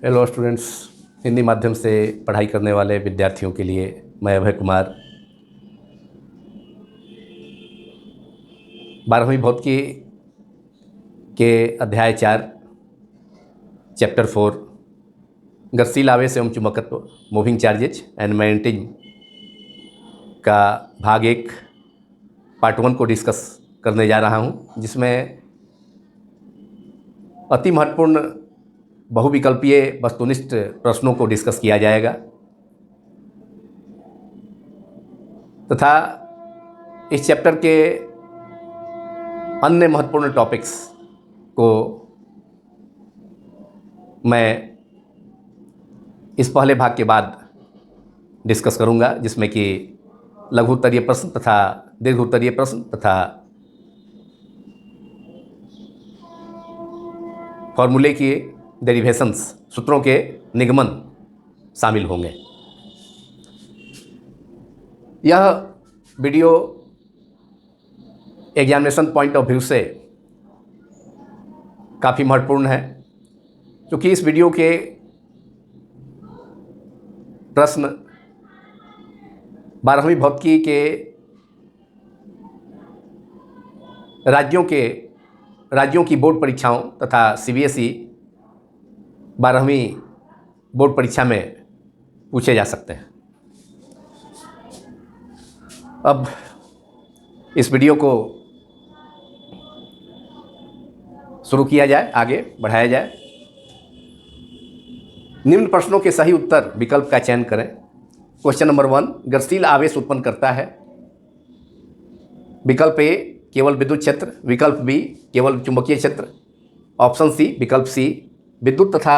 Hello students, Hindi माध्यम से पढ़ाई करने वाले विद्यार्थियों के लिए मैं अभय कुमार 12वीं भौतिकी के अध्याय 4 चैप्टर 4 गतिशील आवेश एवं चुंबकत्व मूविंग चार्जेज एंड मैग्नेटिज्म का भाग 1 पार्ट 1 को डिस्कस करने जा रहा हूं, जिसमें अति महत्वपूर्ण बहुविकल्पीय वस्तुनिष्ठ प्रश्नों को डिस्कस किया जाएगा तथा इस चैप्टर के अन्य महत्वपूर्ण टॉपिक्स को मैं इस पहले भाग के बाद डिस्कस करूंगा, जिसमें कि लघु उत्तरीय प्रश्न तथा दीर्घ उत्तरीय प्रश्न तथा फॉर्मूले की डेरिवेशंस, सूत्रों के निगमन शामिल होंगे। यह video examination point of view से काफ़ी महत्वपूर्ण है, क्योंकि इस वीडियो के प्रश्न 12वीं भौतिकी के राज्यों की बोर्ड परीक्षाओं तथा CBSE 12वीं बोर्ड परीक्षा में पूछे जा सकते हैं। अब इस वीडियो को शुरू किया जाए, आगे बढ़ाया जाए। निम्न प्रश्नों के सही उत्तर विकल्प का चयन करें। क्वेश्चन नंबर 1, गतिशील आवेश उत्पन्न करता है। विकल्प ए केवल विद्युत क्षेत्र, विकल्प बी केवल चुंबकीय क्षेत्र, ऑप्शन सी विकल्प सी विद्युत तथा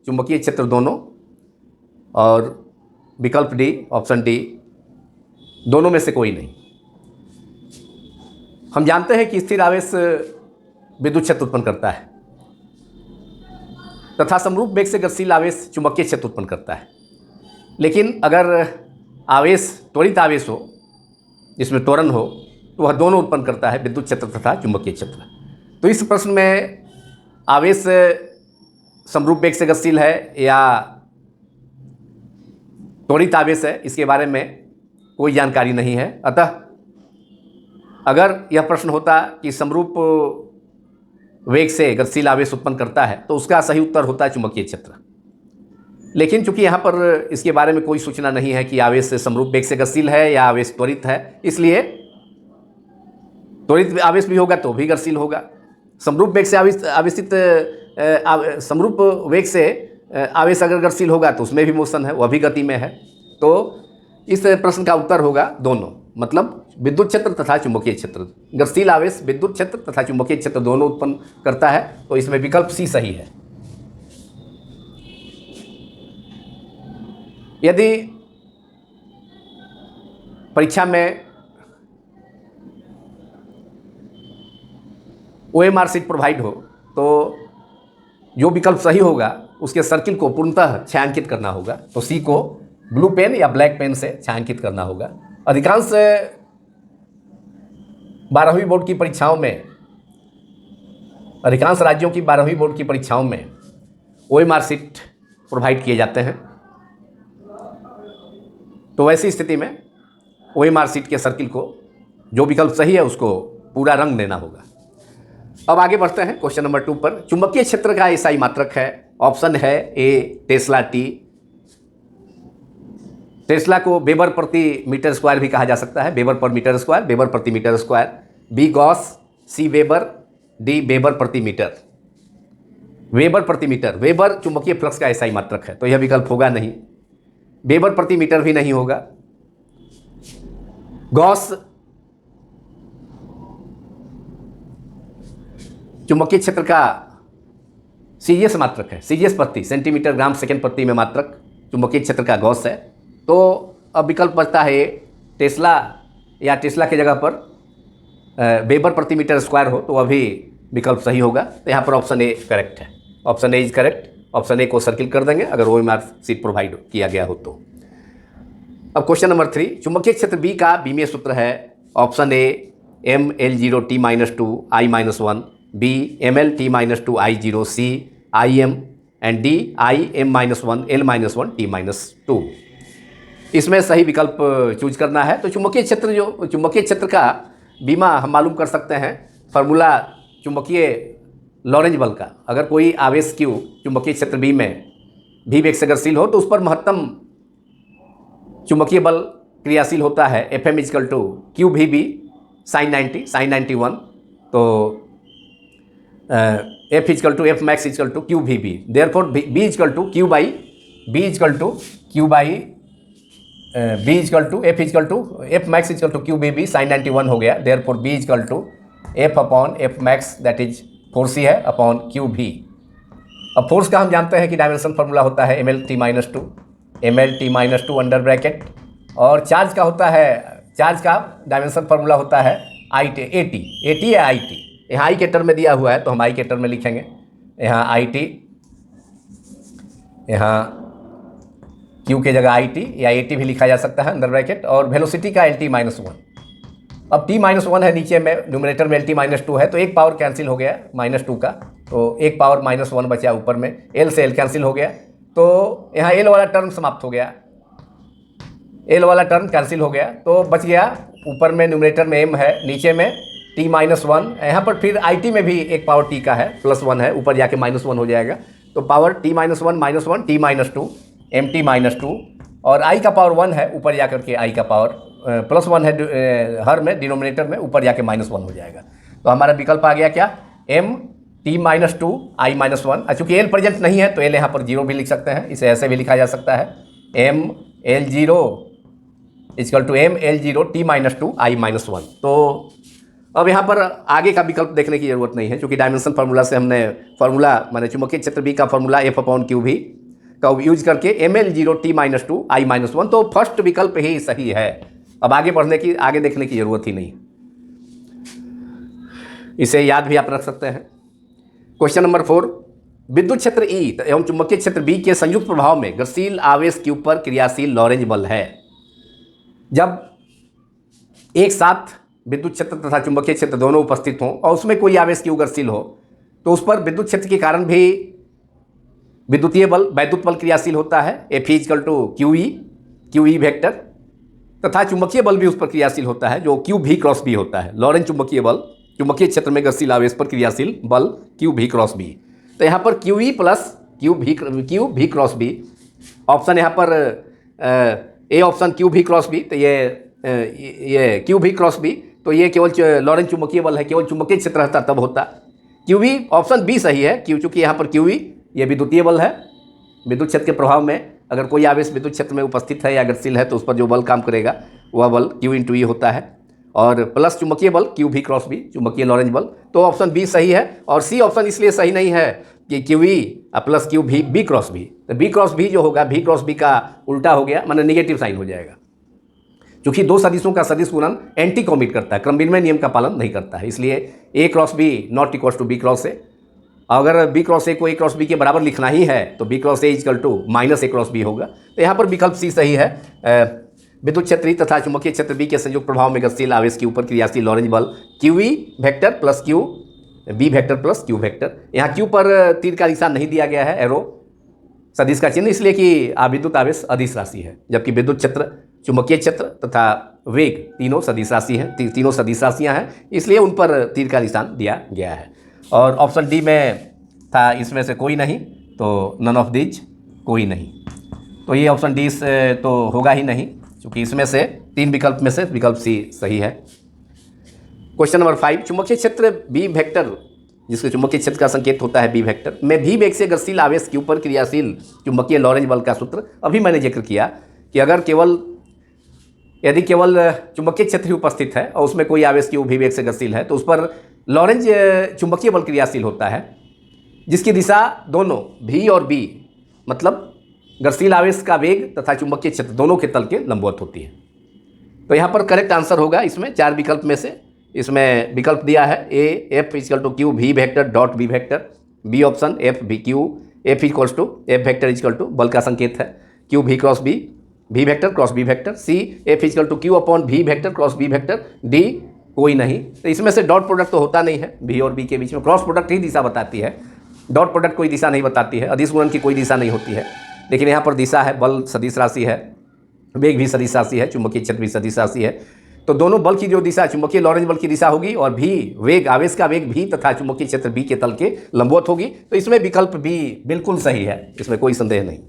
चुंबकीय क्षेत्र दोनों, और विकल्प डी ऑप्शन डी दोनों में से कोई नहीं। हम जानते हैं कि स्थिर आवेश विद्युत क्षेत्र उत्पन्न करता है तथा समरूप वेग से गतिशील आवेश चुंबकीय क्षेत्र उत्पन्न करता है। लेकिन अगर आवेश त्वरित आवेश हो, जिसमें त्वरण हो, तो वह दोनों उत्पन्न करता है, विद्युत क्षेत्र तथा चुंबकीय क्षेत्र। तो इस प्रश्न में आवेश समरूप वेग से गतिशील है या त्वरित आवेश है, इसके बारे में कोई जानकारी नहीं है। अतः अगर यह प्रश्न होता कि समरूप वेग से गतिशील आवेश उत्पन्न करता है, तो उसका सही उत्तर होता है चुंबकीय क्षेत्र। लेकिन चूंकि यहाँ पर इसके बारे में कोई सूचना नहीं है कि आवेश समरूप वेग से गतिशील है या आवेश त्वरित है, इसलिए त्वरित आवेश भी होगा तो भी गतिशील होगा, समरूप वेग से समरूप वेग से आवेश अगर गतिशील होगा तो उसमें भी मोशन है, वह भी गति में है। तो इस प्रश्न का उत्तर होगा दोनों, मतलब विद्युत क्षेत्र तथा चुंबकीय क्षेत्र। गतिशील आवेश विद्युत क्षेत्र तथा चुंबकीय क्षेत्र दोनों उत्पन्न करता है, तो इसमें विकल्प सी सही है। यदि परीक्षा में OMR शीट प्रोवाइड हो, तो जो विकल्प सही होगा उसके सर्किल को पूर्णतः छायांकित करना होगा। तो सी को ब्लू पेन या ब्लैक पेन से छायांकित करना होगा। अधिकांश 12वीं बोर्ड की परीक्षाओं में, अधिकांश राज्यों की 12वीं बोर्ड की परीक्षाओं में OMR शीट प्रोवाइड किए जाते हैं। तो ऐसी स्थिति में OMR शीट के सर्किल को जो विकल्प सही है उसको पूरा रंग देना होगा। अब आगे बढ़ते हैं क्वेश्चन नंबर 2 पर। चुंबकीय क्षेत्र का एसआई मात्रक है। ऑप्शन है ए टेस्ला टी। टेस्ला को वेबर प्रति मीटर स्क्वायर भी कहा जा सकता है, weber per metre square, weber प्रति metre square. B gauss, C weber, D weber प्रति मीटर। वेबर प्रति मीटर, वेबर चुंबकीय फ्लक्स का एसआई मात्रक है, तो यह विकल्प होगा नहीं। वेबर प्रति मीटर भी नहीं होगा। गॉस चुंबकीय क्षेत्र का सीजीएस मात्रक है, सीजीएस प्रति सेंटीमीटर ग्राम सेकंड प्रति में मात्रक चुंबकीय क्षेत्र का गॉस है। तो अब विकल्प बचता है टेस्ला, या टेस्ला की जगह पर वेबर प्रति मीटर स्क्वायर हो तो वह भी विकल्प सही होगा। तो यहाँ पर ऑप्शन ए करेक्ट है, option A is correct. Option A को सर्किल कर देंगे अगर OMR शीट प्रोवाइड किया गया हो तो। अब क्वेश्चन नंबर 3, चुंबकीय क्षेत्र बी का बीमीय सूत्र है। Option A ML0T-2 I-1, B ML T-2 I0, C IM and D I M minus one L minus one T minus two. इसमें सही विकल्प चूज करना है। तो चुंबकीय क्षेत्र का बीमा हम मालूम कर सकते हैं फार्मूला चुंबकीय लॉरेंज बल का। अगर कोई आवेश Q चुंबकीय क्षेत्र B में V वेग से गतिशील हो तो उस पर महत्तम चुंबकीय बल क्रियाशील होता है Fm equal to Q V B sine 91। तो F equal to F max equal to Q V B, therefore B equal to Q by F equal to F max equal to Q V B sine 91 हो गया। Therefore B equal to F upon F max that is force ही है upon Q भी। अब force का हम जानते हैं कि डायमेंशन फार्मूला होता है ML T minus to under bracket, और चार्ज का होता है, चार्ज का डायमेंशन फार्मूला होता है AT या IT। यहाँ आई के टर्म में दिया हुआ है तो हम आई के टर्म में लिखेंगे। यहाँ IT, यहाँ Q के जगह IT या AT भी लिखा जा सकता है अंडर ब्रैकेट, और वेलोसिटी का LT माइनस वन। अब T माइनस वन है नीचे में, न्यूमरेटर में LT माइनस टू है, तो एक पावर कैंसिल हो गया माइनस टू का, तो एक पावर माइनस वन बचा ऊपर में, L से L कैंसिल हो गया, तो यहाँ L वाला टर्म समाप्त हो गया, L वाला टर्म कैंसिल हो गया, तो बच गया ऊपर में न्यूमरेटर में M है, नीचे में T माइनस वन। यहाँ पर फिर IT में भी एक पावर T का है, प्लस वन है, ऊपर जाके माइनस वन हो जाएगा, तो power T minus one T minus to MT minus two, और I का पावर वन है, ऊपर जाकर के I का पावर प्लस वन है हर में, डिनोमिनेटर में, ऊपर जाके माइनस वन हो जाएगा। तो हमारा विकल्प आ गया क्या, M T minus two I minus one. चूँकि L प्रेजेंट नहीं है तो L यहाँ पर जीरो भी लिख सकते हैं, इसे ऐसे भी लिखा जा सकता है M L zero equal to M L zero T minus two I minus one. तो अब यहाँ पर आगे का विकल्प देखने की जरूरत नहीं है, क्योंकि डायमेंशन फार्मूला से हमने फार्मूला माने चुंबकीय क्षेत्र B का फार्मूला F अपॉन क्यू भी का यूज करके ML zero T minus two I minus one, तो फर्स्ट विकल्प ही सही है। अब आगे देखने की जरूरत ही नहीं, इसे याद भी आप रख सकते हैं। क्वेश्चन नंबर 4, विद्युत क्षेत्र E एवं चुंबकीय क्षेत्र B के संयुक्त प्रभाव में गतिशील आवेश Q पर क्रियाशील लॉरेंज बल है। जब एक साथ विद्युत क्षेत्र तथा चुंबकीय क्षेत्र दोनों उपस्थित हों और उसमें कोई आवेश Q गतिशील हो, तो उस पर विद्युत क्षेत्र के कारण भी वैद्युत बल क्रियाशील होता है F equal to Q E vector, तथा चुंबकीय बल भी उस पर क्रियाशील होता है जो क्यू भी क्रॉस बी होता है। लॉरेंज चुंबकीय बल, चुंबकीय क्षेत्र में गतिशील आवेश पर क्रियाशील बल क्यू भी क्रॉस बी। तो यहाँ पर Q E plus Q V cross B, option यहाँ पर A option Q V cross B, तो ये क्यू भी क्रॉस बी, तो ये केवल लॉरेंज चुंबकीय बल है, केवल चुंबकीय क्षेत्र रहता तब होता। क्यू भी ऑप्शन बी सही है, क्यों, चूँकि यहाँ पर क्यू ई ये विद्युतीय बल है। विद्युत क्षेत्र के प्रभाव में अगर कोई आवेश विद्युत क्षेत्र में उपस्थित है या गतिशील है तो उस पर जो बल काम करेगा वह बल क्यू इंटू ई होता है, और प्लस चुंबकीय बल क्यू भी क्रॉस बी, चुंबकीय लॉरेंज बल। तो ऑप्शन बी सही है, और सी ऑप्शन इसलिए सही नहीं है कि क्यू ई प्लस क्यू भी बी क्रॉस बी, तो बी क्रॉस बी जो होगा, बी क्रॉस बी का उल्टा हो गया, माने नेगेटिव साइन हो जाएगा। चूँकि दो सदिशों का सदिश गुणन एंटी कॉमिट करता है, क्रम विनिमय नियम का पालन नहीं करता है, इसलिए A cross B not equal to B cross A. अगर बी क्रॉस ए को ए क्रॉस बी के बराबर लिखना ही है तो B cross A equal to minus A cross B होगा। तो यहाँ पर विकल्प सी सही है। विद्युत क्षेत्र तथा चुंबकीय क्षेत्र बी के संयुक्त प्रभाव में गतिशील आवेश के ऊपर क्रियाशील लॉरेंज बल Q E vector plus Q B vector plus Q vector. यहाँ क्यू पर तीर का निशान नहीं दिया गया है, एरो सदिश का चिन्ह, इसलिए कि विद्युत आवेश अदिश राशि है, जबकि विद्युत क्षेत्र, चुंबकीय क्षेत्र तथा वेग तीनों सदिश राशि हैं, तीनों सदिश राशियाँ हैं, इसलिए उन पर तीर का निशान दिया गया है। और ऑप्शन डी में था इसमें से कोई नहीं, तो नन ऑफ दीज, कोई नहीं, तो ये ऑप्शन डी से तो होगा ही नहीं, क्योंकि इसमें से तीन विकल्प में से विकल्प सी सही है। क्वेश्चन नंबर 5, चुंबकीय क्षेत्र बी वेक्टर, जिसके चुंबकीय क्षेत्र का संकेत होता है बी वेक्टर में भी वेग से गतिशील आवेश के ऊपर क्रियाशील चुंबकीय लॉरेंज बल का सूत्र अभी मैंने जिक्र किया कि अगर यदि केवल चुंबकीय क्षेत्र ही उपस्थित है और उसमें कोई आवेश क्यू भी वेग से गतिशील है तो उस पर लॉरेंज चुंबकीय बल क्रियाशील होता है, जिसकी दिशा दोनों भी और बी, मतलब गतिशील आवेश का वेग तथा चुंबकीय क्षेत्र दोनों के तल के लंबवत होती है। तो यहाँ पर करेक्ट आंसर होगा इसमें चार विकल्प में से, इसमें विकल्प दिया है A F equal to Q V vector dot B vector, B option F भी Q F equals to F vector equal to बल का संकेत है Q V cross B, V vector cross B vector, C F equal to Q upon V vector cross B vector, D कोई नहीं। तो इसमें से डॉट प्रोडक्ट तो होता नहीं है, भी और बी के बीच में क्रॉस प्रोडक्ट ही दिशा बताती है, डॉट प्रोडक्ट कोई दिशा नहीं बताती है, अदिश गुणन की कोई दिशा नहीं होती है, लेकिन यहाँ पर दिशा है, बल सदिश राशि है, वेग भी सदिश राशि है, चुंबकीय क्षेत्र भी सदिश राशि है। तो दोनों बल की जो दिशा चुंबकीय लॉरेंज बल की दिशा होगी और भी वेग, आवेश का वेग भी तथा चुंबकीय क्षेत्र बी के तल के लंबवत होगी। तो इसमें विकल्प बी बिल्कुल सही है, इसमें कोई संदेह नहीं।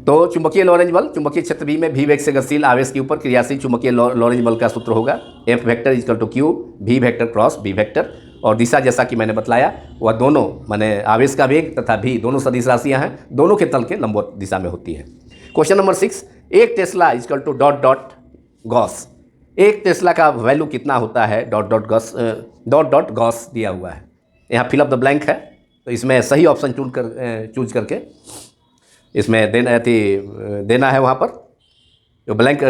तो चुंबकीय लॉरेंज बल चुंबकीय क्षेत्र बी में भी वेग से गतिशील आवेश के ऊपर क्रियाशील चुंबकीय लॉरेंज बल का सूत्र होगा F vector equal to Q V vector cross B vector. और दिशा जैसा कि मैंने बतलाया वह दोनों माने आवेश का वेग तथा भी दोनों सदिश राशियां हैं, दोनों के तल के लंबवत दिशा में होती है। क्वेश्चन नंबर 6, एक Tesla equal to dot dot Gauss. एक टेस्ला का वैल्यू कितना होता है, डॉट डॉट गॉस दिया हुआ है। यहाँ फिल अप द ब्लैंक है, तो इसमें सही ऑप्शन चूज करके इसमें देना है। वहाँ पर जो ब्लैंक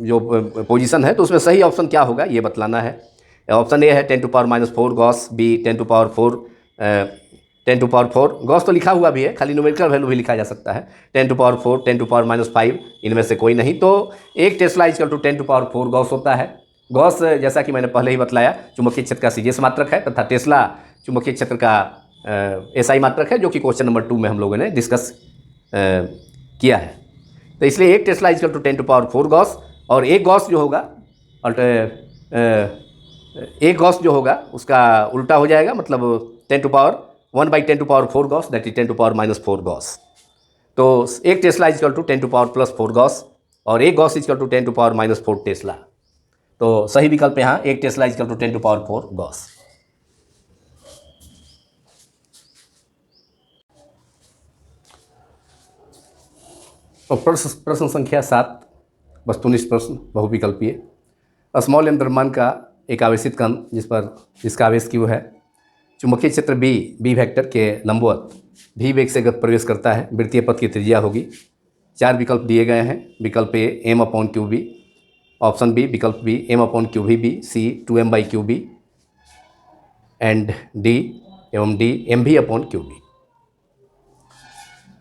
जो पोजीशन है तो उसमें सही ऑप्शन क्या होगा ये बतलाना है। ऑप्शन ए है 10⁻⁴ गॉस, बी 10⁻4 गॉस तो लिखा हुआ भी है, खाली न्यूमेरिकल वैल्यू भी लिखा जा सकता है। 10⁻4 10⁻⁵ इनमें से कोई नहीं। तो एक टेस्ला इक्वल टू 10⁻4 गॉस होता है। गॉस जैसा कि मैंने पहले ही बतलाया चुंबकीय क्षेत्र का सीजीएस मात्रक है तथा टेस्ला चुंबकीय क्षेत्र का एसआई मात्रक है, जो कि क्वेश्चन नंबर 2 में हम लोगों ने डिस्कस किया है। तो इसलिए एक टेस्ला इक्वल टू 10⁻4 गॉस और एक गॉस जो होगा एक गॉस जो होगा उसका उल्टा हो जाएगा, मतलब 1/10⁻4 गॉस दैट इज 10⁻⁻4 गॉस। तो एक टेस्ला इक्वल टू 10⁻+4 गॉस और एक गॉस इक्वल टू 10⁻⁻4 टेस्ला। तो सही विकल्प यहाँ एक टेस्ला इक्वल टू 10⁻4 गॉस। तो प्रश्न संख्या 7 वस्तुनिष्ठ प्रश्न बहुविकल्पीय। स्मॉल एम द्रव्यमान का एक आवेशित कण जिसका आवेश Q है, चुंबकीय क्षेत्र बी वेक्टर के लंबवत भी वेग से प्रवेश करता है। वृत्तीय पथ की त्रिज्या होगी। 4 विकल्प दिए गए हैं। विकल्प ए m/qb, ऑप्शन बी विकल्प B m/qvb, C 2m/qb and D एवं डी mv/qb।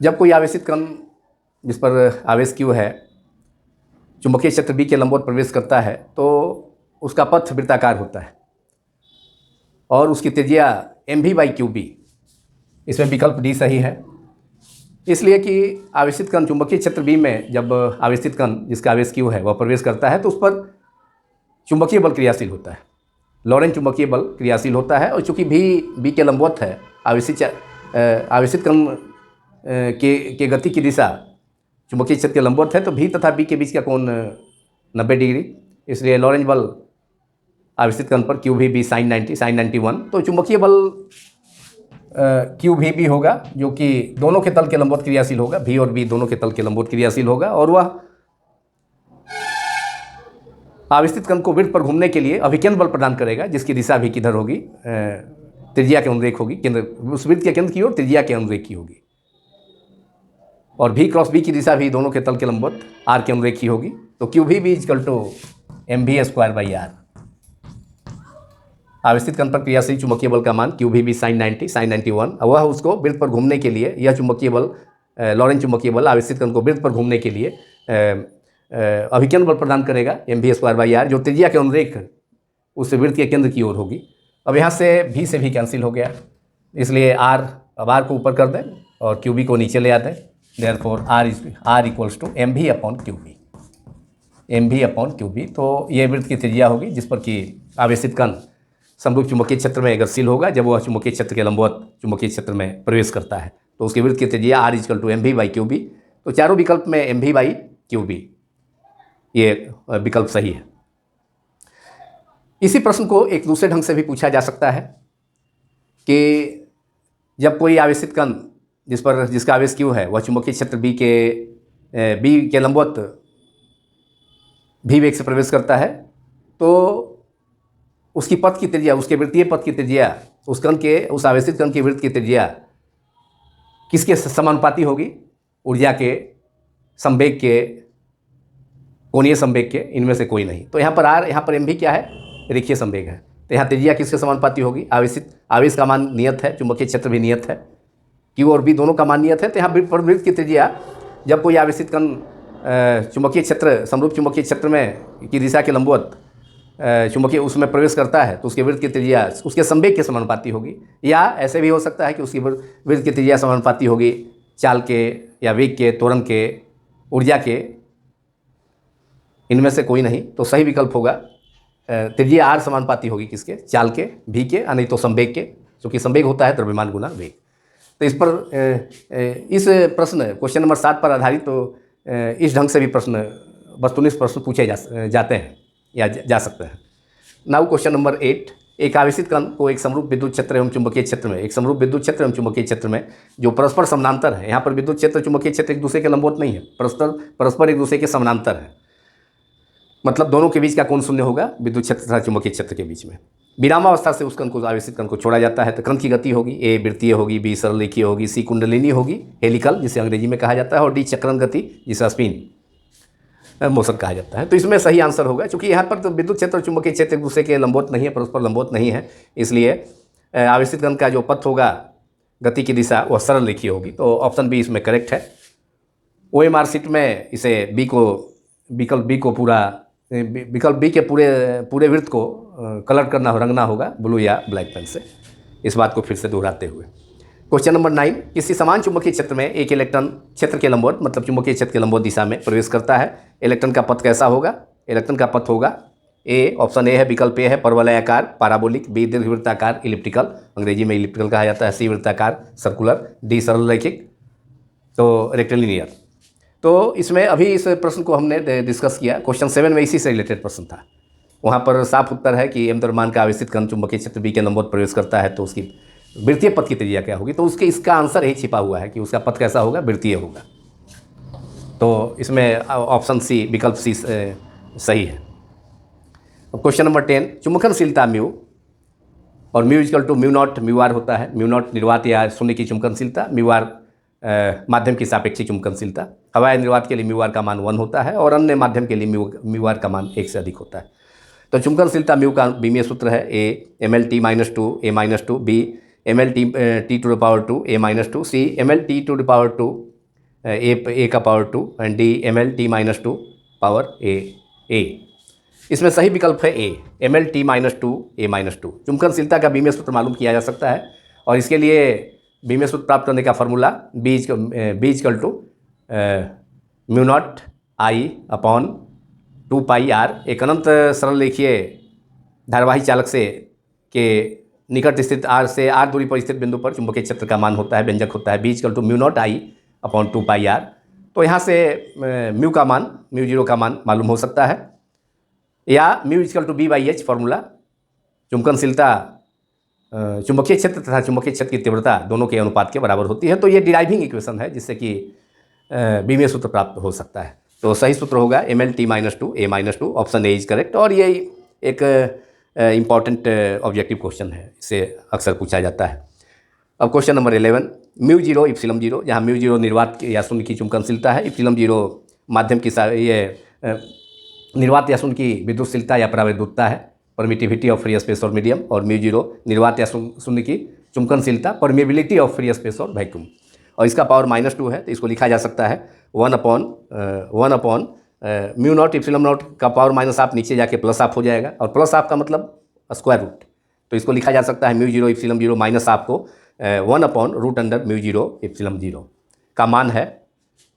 जब कोई आवेशित कण जिस पर आवेश Q है चुंबकीय क्षेत्र बी के लंबवत प्रवेश करता है तो उसका पथ वृत्ताकार होता है और उसकी त्रिज्या mv/qb। इसमें विकल्प डी सही है, इसलिए कि आवेशित कण चुंबकीय क्षेत्र बी में जब आवेशित कण जिसका आवेश Q है वह प्रवेश करता है तो उस पर चुंबकीय बल क्रियाशील होता है, लॉरेंट चुंबकीय बल क्रियाशील होता है। और चूंकि बी के लंबवत है, आवेशित कण के गति की दिशा चुंबकीय क्षेत्र के लंबवत है, तो भी तथा बी के बीच का कोण 90 डिग्री। इसलिए लॉरेंट बल आवेशित कण पर QVB sin 91। तो चुंबकीय बल QVB होगा जो कि दोनों के तल के लंबवत क्रियाशील होगा, भी और बी दोनों के तल के लंबवत क्रियाशील होगा और वह आवेशित कण को वृत्त पर घूमने के लिए अभिकेंद्र बल प्रदान करेगा, जिसकी दिशा भी किधर होगी, त्रिज्या के अनुरेख होगी। केंद्र उस वृत्त के केंद्र की ओर त्रिज्या के अनुरेख की होगी और V क्रॉस B की दिशा भी दोनों के तल के लंबवत R के अनुरेख की होगी। तो QVB इक्वल टू mv²/r। आवेशित कण पर क्रियाशील चुंबकीय बल का मान QVB sin 91, वह उसको वृत्त पर घूमने के लिए, यह चुंबकीय बल लॉरेंट चुंबकीय बल आवेशित कण को वृत्त पर घूमने के लिए अभिकेंद्र बल प्रदान करेगा mv²/r, जो त्रिज्या के अनुरेख उस वृत्त के केंद्र की ओर होगी। अब यहाँ से भी कैंसिल हो गया, इसलिए अब R को ऊपर कर दें और QB को नीचे ले आते हैं। Therefore R equals to mv/qb। तो ये वृत्त की त्रिज्या होगी जिस पर कि आवेशित कण समरूप चुंबकीय क्षेत्र में गतिशील होगा जब वह चुंबकीय क्षेत्र के लंबवत चुंबकीय क्षेत्र में प्रवेश करता है। तो उसकी वृत्त की त्रिज्या R इक्वल टू mv/qb। तो चारों विकल्प में mv/qb ये विकल्प सही है। इसी प्रश्न को एक दूसरे ढंग से भी पूछा जा सकता है कि जब कोई आवेशित कण जिसका आवेश Q है वह चुंबकीय क्षेत्र बी के लंबवत भी वेग से प्रवेश करता है तो उसकी पथ की त्रिज्या, उसके वृत्तीय पथ की त्रिज्या, उस आवेशित कण की वृत्त की त्रिज्या किसके समानुपाती होगी? ऊर्जा के, संवेग के, कोणीय संवेग के, इनमें से कोई नहीं। तो यहाँ पर mv क्या है? रेखीय संवेग है। तो यहाँ त्रिज्या किसके समानुपाती होगी? आवेश का मान नियत है, चुंबकीय क्षेत्र भी नियत है, Q और B दोनों का मान नियत है। तो यहाँ वृत्त की त्रिज्या जब कोई आवेशित कण चुंबकीय क्षेत्र समरूप चुंबकीय क्षेत्र में की दिशा के लंबवत चुंबकीय उसमें प्रवेश करता है तो उसके वृत्त की त्रिज्या उसके संवेग के समानुपाती होगी, या ऐसे भी हो सकता है कि उसकी वृत्त की त्रिज्या समानुपाती होगी चाल के या वेग के, त्वरण के, ऊर्जा के, इनमें से कोई नहीं। तो सही विकल्प होगा त्रिज्या आर समानुपाती होगी किसके, चाल के, भी के, या नहीं तो संवेग के, क्योंकि संवेग होता है द्रव्यमान गुना वेग। तो इस पर इस प्रश्न क्वेश्चन नंबर 7 पर आधारित तो इस ढंग से भी प्रश्न वस्तुनिष्ठ प्रश्न पूछे जाते हैं या जा सकते हैं। नाउ क्वेश्चन नंबर 8, एक आवेशित कण को एक समरूप विद्युत क्षेत्र एवं चुंबकीय क्षेत्र में, एक समरूप विद्युत क्षेत्र एवं चुंबकीय क्षेत्र में जो परस्पर समानांतर है, यहाँ पर विद्युत क्षेत्र चुंबकीय क्षेत्र एक दूसरे के लंबवत नहीं है, परस्पर एक दूसरे के समानांतर है, मतलब दोनों के बीच का कोण शून्य होगा विद्युत क्षेत्र तथा चुंबकीय क्षेत्र के बीच में। विरामावस्था से उस कण को, आवेशित कण को छोड़ा जाता है तो कण की गति होगी ए वृत्तीय होगी, बी सरल रेखीय होगी, सी कुंडलिनी होगी हेलिकल जिसे अंग्रेजी में कहा जाता है, और डी चक्रण गति जिसे स्पिन मोशन कहा जाता है। तो इसमें सही आंसर होगा, क्योंकि यहाँ पर तो विद्युत क्षेत्र और चुंबकीय क्षेत्र एक दूसरे के लंबवत नहीं है, परस्पर लंबवत नहीं है, इसलिए आवेशित कण का जो पथ होगा, गति की दिशा, वह सरल रेखीय होगी। तो ऑप्शन बी इसमें करेक्ट है। OMR शीट में इसे विकल्प बी को पूरा विकल्प बी के पूरे वृत्त को कलर करना हो, रंगना होगा ब्लू या ब्लैक पेन से। इस बात को फिर से दोहराते हुए क्वेश्चन नंबर 9, किसी समान चुंबकीय क्षेत्र में एक इलेक्ट्रॉन क्षेत्र के लंबवत, मतलब चुंबकीय क्षेत्र के लंबवत दिशा में प्रवेश करता है। इलेक्ट्रॉन का पथ कैसा होगा? इलेक्ट्रॉन का पथ होगा ऑप्शन ए है, विकल्प ए है परवलयाकार पैराबोलिक, बी दीर्घवृत्ताकार इलिप्टिकल, अंग्रेजी में इलिप्टिकल कहा जाता है, सी वृत्ताकार सर्कुलर, डी सरल रैखिक तो रेक्टिलिनियर। तो इसमें अभी इस प्रश्न को हमने डिस्कस किया, क्वेश्चन 7 में इसी से रिलेटेड प्रश्न था। वहाँ पर साफ उत्तर है कि m द्रव्यमान का आवेशित कण चुंबकीय क्षेत्र बी के लंबवत प्रवेश करता है तो उसकी वृत्तीय पथ की त्रिज्या क्या होगी। तो उसके इसका आंसर यही छिपा हुआ है कि उसका पथ कैसा होगा, वृत्तीय होगा। तो इसमें ऑप्शन सी, विकल्प सी सही है। अब क्वेश्चन नंबर 10, चुंबकनशीलता म्यू और mu equal to mu naught mu R होता है। म्यू नॉट निर्वात या शून्य की चुंबकनशीलता, म्यू आर माध्यम की सापेक्षिक चुंबकनशीलता। हवाई निर्वात के लिए म्यू आर का मान 1 होता है और अन्य माध्यम के लिए म्यू आर का मान 1 से अधिक होता है। तो चुंबकनशीलता म्यू का बीमीय सूत्र है A mlt-2 a-2, B mlt(t⁻²) a-2, C mlt(2) a⁻², and D mlt-2 a। इसमें सही विकल्प है ए mlt-2 a-2। चुंबकनशीलता का बीमीय सूत्र मालूम किया जा सकता है और इसके लिए बीमीय सूत्र प्राप्त करने का formula B equal to mu naught I upon 2 pi R, एक अनंत सरल रेखीय धारावाही चालक से के निकट स्थित आर से आर दूरी पर स्थित बिंदु पर चुंबकीय क्षेत्र का मान होता है, व्यंजक होता है B equal to mu naught I upon 2 pi R. तो यहाँ से म्यू का मान, म्यू जीरो का मान मालूम हो सकता है, या mu equal to B/H formula चुंबकनशीलता चुंबकीय क्षेत्र तथा चुंबकीय क्षेत्र की तीव्रता दोनों के अनुपात के बराबर होती है। तो ये डिराइविंग इक्वेशन है जिससे कि बीमीय सूत्र प्राप्त हो सकता है। तो सही सूत्र होगा mlt-2 a-2, option A is correct. और ये एक इम्पॉर्टेंट ऑब्जेक्टिव क्वेश्चन है, इससे अक्सर पूछा जाता है। अब question number 11, mu zero epsilon zero, जहाँ म्यू जीरो निर्वात या शून्य की चुंबकनशीलता है, इप्सिलम जीरो माध्यम की निर्वात या शून्य की विद्युतशीलता या परावैद्युतता है, परमिटिविटी ऑफ फ्री स्पेस और मीडियम, और म्यू जीरो निर्वात या शून्य की चुंबकनशीलता, परमिएबिलिटी ऑफ फ्री स्पेस और वैक्यूम। और इसका पावर -2 है, तो इसको लिखा जा सकता है 1 upon mu not epsilon not का पावर माइनस आप नीचे जाके प्लस आप हो जाएगा, और प्लस आप का मतलब स्क्वायर रूट। तो इसको लिखा जा सकता है mu zero epsilon zero minus आपको 1 upon root under mu zero epsilon zero का मान है।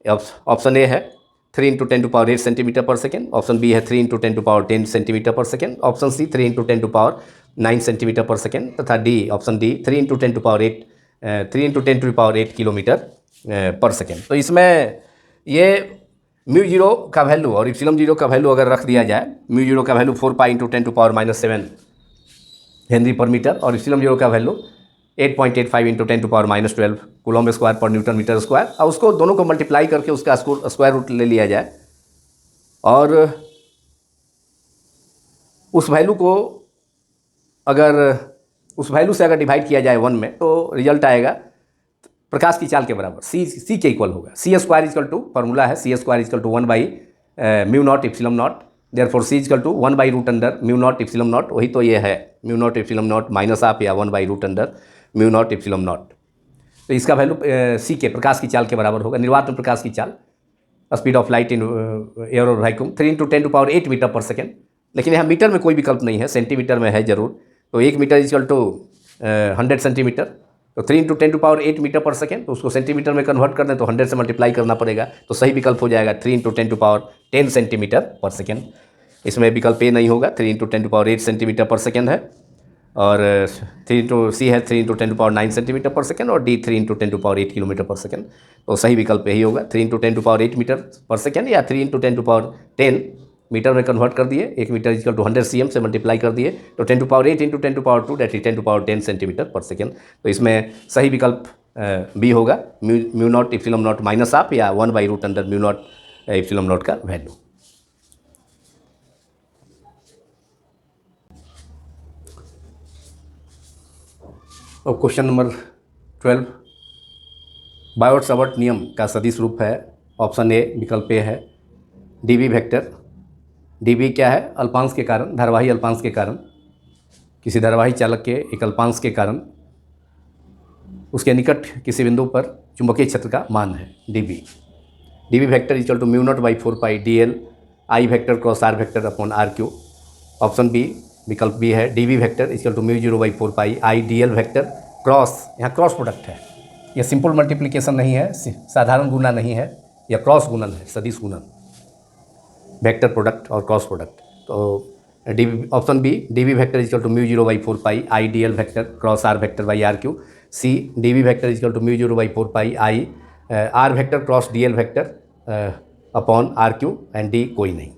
ऑप्शन ए है 3 × 10⁸ सेंटीमीटर पर सेकेंड, ऑप्शन बी है 3 × 10⁻10 सेंटीमीटर पर सेकेंड, ऑप्शन सी 3 × 10⁹ सेंटीमीटर पर सेकेंड, तथा डी ऑप्शन डी 3 × 10⁸ किलोमीटर पर सेकेंड। तो इसमें ये म्यू जीरो का वैल्यू और इप्सिलम जीरो का वैल्यू अगर रख दिया जाए, म्यू जीरो का वैल्यू 4 पाई × 10⁻⁻7 हेनरी पर मीटर और इप्सिलम जीरो का वैल्यू 8.85 × 10⁻12 कूलम्ब स्क्वायर पर न्यूटन मीटर स्क्वायर, और उसको दोनों को मल्टीप्लाई करके उसका स्क्वायर रूट ले लिया जाए और उस वैल्यू को उस वैल्यू से अगर डिवाइड किया जाए 1 में, तो रिजल्ट आएगा प्रकाश की चाल के बराबर, सी के इक्वल होगा। C square equal to formula है सी स्क्वायर इक्वल टू 1/म्यू not epsilon not, therefore C equal to 1/रूट under mu not epsilon not. वही तो ये है mu not epsilon not minus आप या 1/रूट under mu not epsilon not. तो इसका वैल्यू सी के प्रकाश की चाल के बराबर होगा। निर्वात में प्रकाश की चाल, speed of light in air और वैक्यूम 3 × 10⁸ मीटर पर सेकेंड, लेकिन यहाँ मीटर में कोई विकल्प नहीं है, सेंटीमीटर में है जरूर। तो 1 मीटर इक्वल टू 100 सेंटीमीटर, तो 3 × 10⁸ मीटर पर सेकेंड, तो उसको सेंटीमीटर में कन्वर्ट कर दें तो 100 से मल्टीप्लाई करना पड़ेगा, तो सही विकल्प हो जाएगा 3 × 10⁻10 सेंटीमीटर पर सेकेंड। इसमें विकल्प ए नहीं होगा, 3 × 10⁸ सेंटीमीटर पर सेकेंड है, और सी है 3 × 10⁹ सेंटीमीटर पर सेकेंड, और डी 3 × 10⁸ किलोमीटर पर सेकेंड। तो सही विकल्प यही होगा, 3 × 10⁸ मीटर पर सेकेंड, या 3 × 10⁻10 मीटर में कन्वर्ट कर दिए, 1 मीटर इक्वल टू 100 cm से मल्टीप्लाई कर दिए, तो 10⁻8 × 10⁻2 दैट इज 10⁻10 सेंटीमीटर पर सेकेंड। तो इसमें सही विकल्प बी होगा, mu naught epsilon not minus half, या 1/√अंडर म्यू नॉट एप्सिलॉन नॉट का वैल्यू। और क्वेश्चन नंबर 12, बायोट-सावर्ट नियम का सदिश रूप है। ऑप्शन ए विकल्प ए है डीवी वेक्टर। डीवी क्या है? अल्पांश के कारण, धारावाही अल्पांश के कारण, किसी धारावाही चालक के एक अल्पांश के कारण उसके निकट किसी बिंदु पर चुंबकीय क्षेत्र का मान है DV. DV vector equal to μ0/4π dl I vector cross R vector upon R cube. Option B विकल्प बी है DV vector equal to μ0/4π I dl vector cross, यहाँ क्रॉस प्रोडक्ट है, यह सिंपल मल्टीप्लिकेशन नहीं है, साधारण गुना नहीं है, यह क्रॉस गुणन है, सदिश गुणन, वेक्टर प्रोडक्ट और क्रॉस प्रोडक्ट। तो D option B DV vector equal to μ0/4π I dl vector cross R vector by R cube. C DV vector equal to μ0/4π I R vector cross dl vector upon R cube, and D कोई नहीं।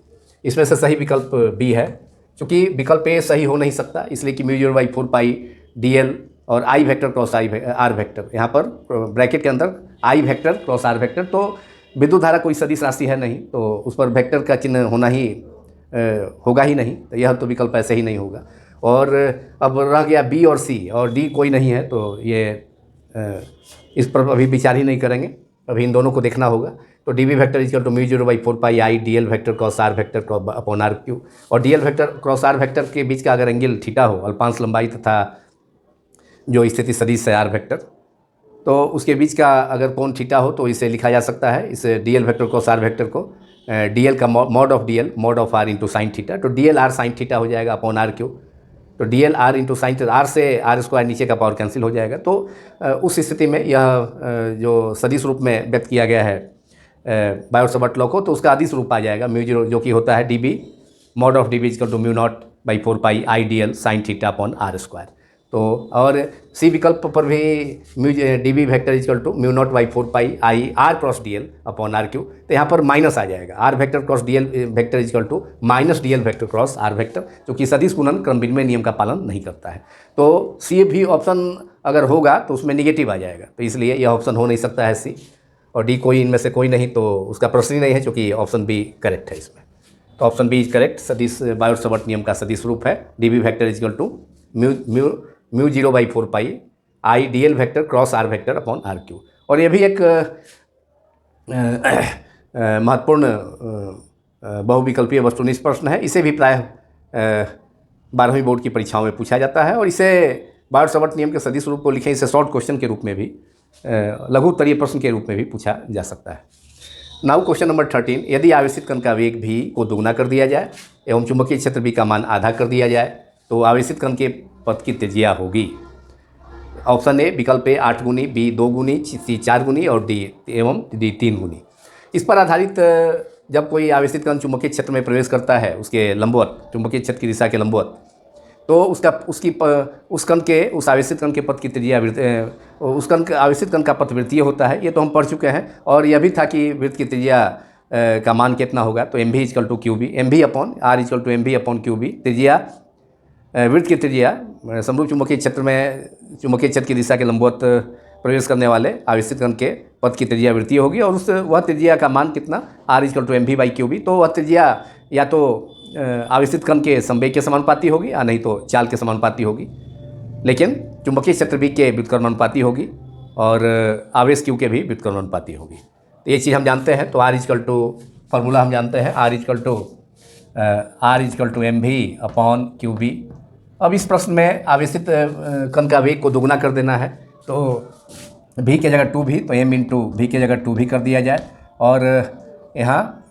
इसमें से सही विकल्प B है, क्योंकि विकल्प ए सही हो नहीं सकता, इसलिए कि μ0/4π dl और I vector cross I R vector, यहाँ पर ब्रैकेट के अंदर I vector cross R vector, तो विद्युत धारा कोई सदिश राशि है नहीं, तो उस पर वेक्टर का चिन्ह होना ही होगा ही नहीं, तो यह तो विकल्प ऐसे ही नहीं होगा। और अब रह गया बी और सी, और डी कोई नहीं है, तो ये इस पर अभी विचार ही नहीं करेंगे, अभी इन दोनों को देखना होगा। तो D V vector equal to μ0/4π I dl vector cross R vector upon R cube, और dl vector cross R vector के बीच का अगर एंगल थीटा हो, अल्पांश लंबाई तथा जो स्थिति सदिश है आर वेक्टर, तो उसके बीच का अगर कोण थीटा हो तो इसे लिखा जा सकता है, इस dl vector cross R vector को dl का mod of dl mod of r into sine theta, तो dl r साइन थीटा हो जाएगा अपॉन आर क्यू। तो dl r into sine theta, R से आर स्क्वायर नीचे का पावर कैंसिल हो जाएगा। तो उस स्थिति में यह जो सदिश रूप में व्यक्त किया गया है बायोट-सावर्ट लॉ को, तो उसका अदिश रूप आ जाएगा μ0, जो कि होता है db mod of db equal to μ0/4π I dl sine theta upon R square. तो और सी विकल्प पर भी DV vector equal to μ0/4π I R cross dl upon R Q, तो यहाँ पर माइनस आ जाएगा, R vector cross dl vector equal to minus dl vector cross R vector, जो कि सदिश गुणन क्रम विनिमय नियम का पालन नहीं करता है। तो सी भी ऑप्शन अगर होगा तो उसमें निगेटिव आ जाएगा, तो इसलिए यह ऑप्शन हो नहीं सकता है सी, और डी कोई इनमें से कोई नहीं, तो उसका प्रश्न ही नहीं है, क्योंकि ऑप्शन बी करेक्ट है इसमें। तो ऑप्शन बी इज करेक्ट, सदिश बायोट-सावर्ट नियम का सदिश रूप है DV vector equal to μ0/4π I dl vector cross R vector upon R cube. और ये भी एक महत्वपूर्ण बहुविकल्पीय वस्तुनिष्ठ प्रश्न है, इसे भी प्रायः 12वीं बोर्ड की परीक्षाओं में पूछा जाता है, और इसे बायोट-सावर्ट नियम के सदिश रूप को लिखें, इसे शॉर्ट क्वेश्चन के रूप में भी, लघु उत्तरीय प्रश्न के रूप में भी पूछा जा सकता है। नाउ क्वेश्चन नंबर 13, यदि आवेशित कण का वेग v को दोगुना कर दिया जाए एवं चुंबकीय क्षेत्र v का मान आधा कर दिया जाए, तो आवेशित कण के पथ की त्रिज्या होगी। ऑप्शन ए विकल्प ए 8 गुनी, बी 2 गुनी, सी 4 गुनी, और डी एवं डी 3 गुनी। इस पर आधारित जब कोई आवेशित कण चुंबकीय क्षेत्र में प्रवेश करता है, उसके लंबवत, चुंबकीय क्षेत्र की दिशा के लंबवत, तो उस कण के, उस आवेशित कण के पथ की त्रिज्या, उस कण आवेशित कण का पथ वृत्तीय होता है, ये तो हम पढ़ चुके हैं। और यह भी था कि वृत्त की त्रिज्या का मान कितना होगा, तो M V equal to Q B, M V upon R equal to M V upon Q B. त्रिज्या, वृत्त की त्रिज्या समरूप चुंबकीय क्षेत्र में, चुंबकीय क्षेत्र की दिशा के लंबवत प्रवेश करने वाले आवेशित कण के पथ की त्रिज्या वृत्तीय होगी, और वह त्रिज्या का मान कितना, आर इक्वल टू एम भी बाई क्यू बी। तो वह त्रिज्या या तो आवेशित कण के संवेग के समानुपाती होगी, या नहीं तो चाल के समानुपाती होगी, लेकिन चुंबकीय क्षेत्र भी के व्युत्क्रमानुपाती होगी, और आवेश क्यू के भी व्युत्क्रमानुपाती होगी। तो ये चीज़ हम जानते हैं। तो आर इक्वल टू, फार्मूला हम जानते हैं, are equal to M V upon Q B. अब इस प्रश्न में आवेशित कण का वेग को दोगुना कर देना है, तो v के जगह 2 भी, तो m इंटू वी के जगह 2 भी कर दिया जाए, और यहाँ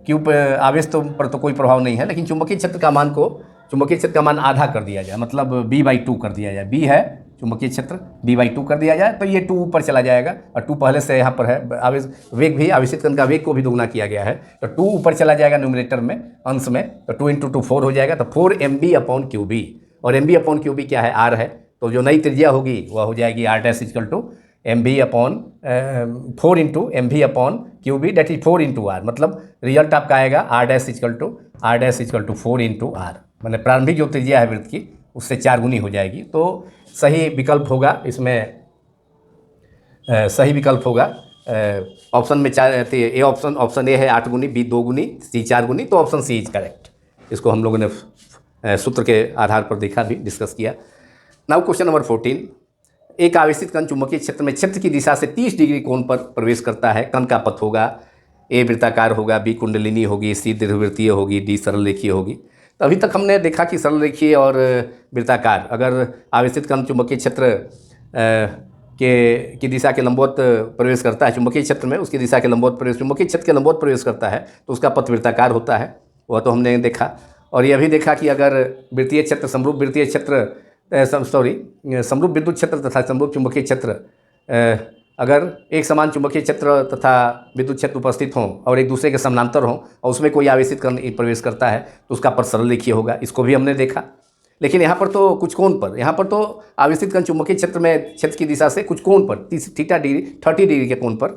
क्यू पर आवेश तो पर तो कोई प्रभाव नहीं है, लेकिन चुंबकीय क्षेत्र का मान आधा कर दिया जाए, मतलब B/2 कर दिया जाए। B है चुंबकीय क्षेत्र, B/2 कर दिया जाए तो ये 2 ऊपर चला जाएगा, और 2 पहले से यहाँ पर है। आवेश वेग भी, आवेशित कण का वेग को भी दोगुना किया गया है, तो 2 ऊपर चला जाएगा न्यूमरेटर में, अंश में, तो 2 × 2 4 हो जाएगा, तो 4 mb/qb। और mb/qb क्या है? r है। तो जो नई त्रिज्या होगी वह हो जाएगी r dash equal to mb/4 × mv/qb, that is 4 × r। मतलब रिजल्ट आपका आएगा r dash equal to 4 × r, मैंने प्रारंभिक जो त्रिज्या है वृत्त की उससे 4 गुनी हो जाएगी। तो सही विकल्प होगा इसमें, सही विकल्प होगा ऑप्शन में 4 ए। ऑप्शन ए है 8 गुनी, बी 2 गुनी, सी 4 गुनी, तो ऑप्शन सी इज करेक्ट। इसको हम लोगों ने सूत्र के आधार पर देखा भी, डिस्कस किया। Now question number 14। एक आवेशित कण चुंबकीय क्षेत्र में क्षेत्र की दिशा से 30 डिग्री कोण पर प्रवेश करता है। कण का पथ होगा ए वृत्ताकार होगा, बी कुंडलिनी होगी, सी दीर्घवृत्तीय होगी, डी सरल रेखीय होगी। तो अभी तक हमने देखा कि सरल रेखीय और वृत्ताकार, अगर आवेशित कण चुंबकीय क्षेत्र की दिशा के लंबवत प्रवेश करता है चुंबकीय क्षेत्र में, उसकी दिशा के लंबवत प्रवेश, चुंबकीय क्षेत्र के लंबवत प्रवेश करता है तो उसका पथ वृत्ताकार होता है, वह तो हमने देखा। और यह भी देखा कि अगर वृत्तीय क्षेत्र, समरूप वृत्तीय क्षेत्र, समरूप विद्युत क्षेत्र तथा समरूप चुंबकीय क्षेत्र, अगर एक समान चुंबकीय क्षेत्र तथा विद्युत क्षेत्र उपस्थित हों और एक दूसरे के समानांतर हों और उसमें कोई आवेशित कण प्रवेश करता है तो उसका पथ सरल रेखीय होगा, इसको भी हमने देखा। लेकिन यहाँ पर तो कुछ कोण पर, यहाँ पर तो आवेशित कण चुंबकीय क्षेत्र में क्षेत्र की दिशा से कुछ कोण पर 30 डिग्री के कोण पर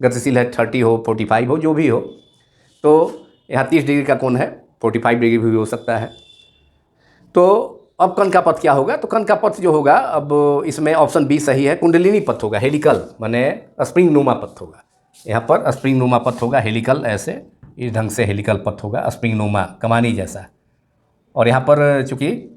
गतिशील है, 30 हो 45 हो जो भी हो, तो यहाँ 30 डिग्री का कोण है, 45 डिग्री भी हो सकता है। तो अब कण का पथ क्या होगा? तो कण का पथ जो होगा, अब इसमें ऑप्शन बी सही है, कुंडलिनी पथ होगा, हेलिकल, माने स्प्रिंग नुमा पथ होगा। यहाँ पर स्प्रिंग नुमा पथ होगा, हेलिकल, ऐसे इस ढंग से हेलिकल पथ होगा, स्प्रिंग नुमा, कमानी जैसा। और यहाँ पर चूँकि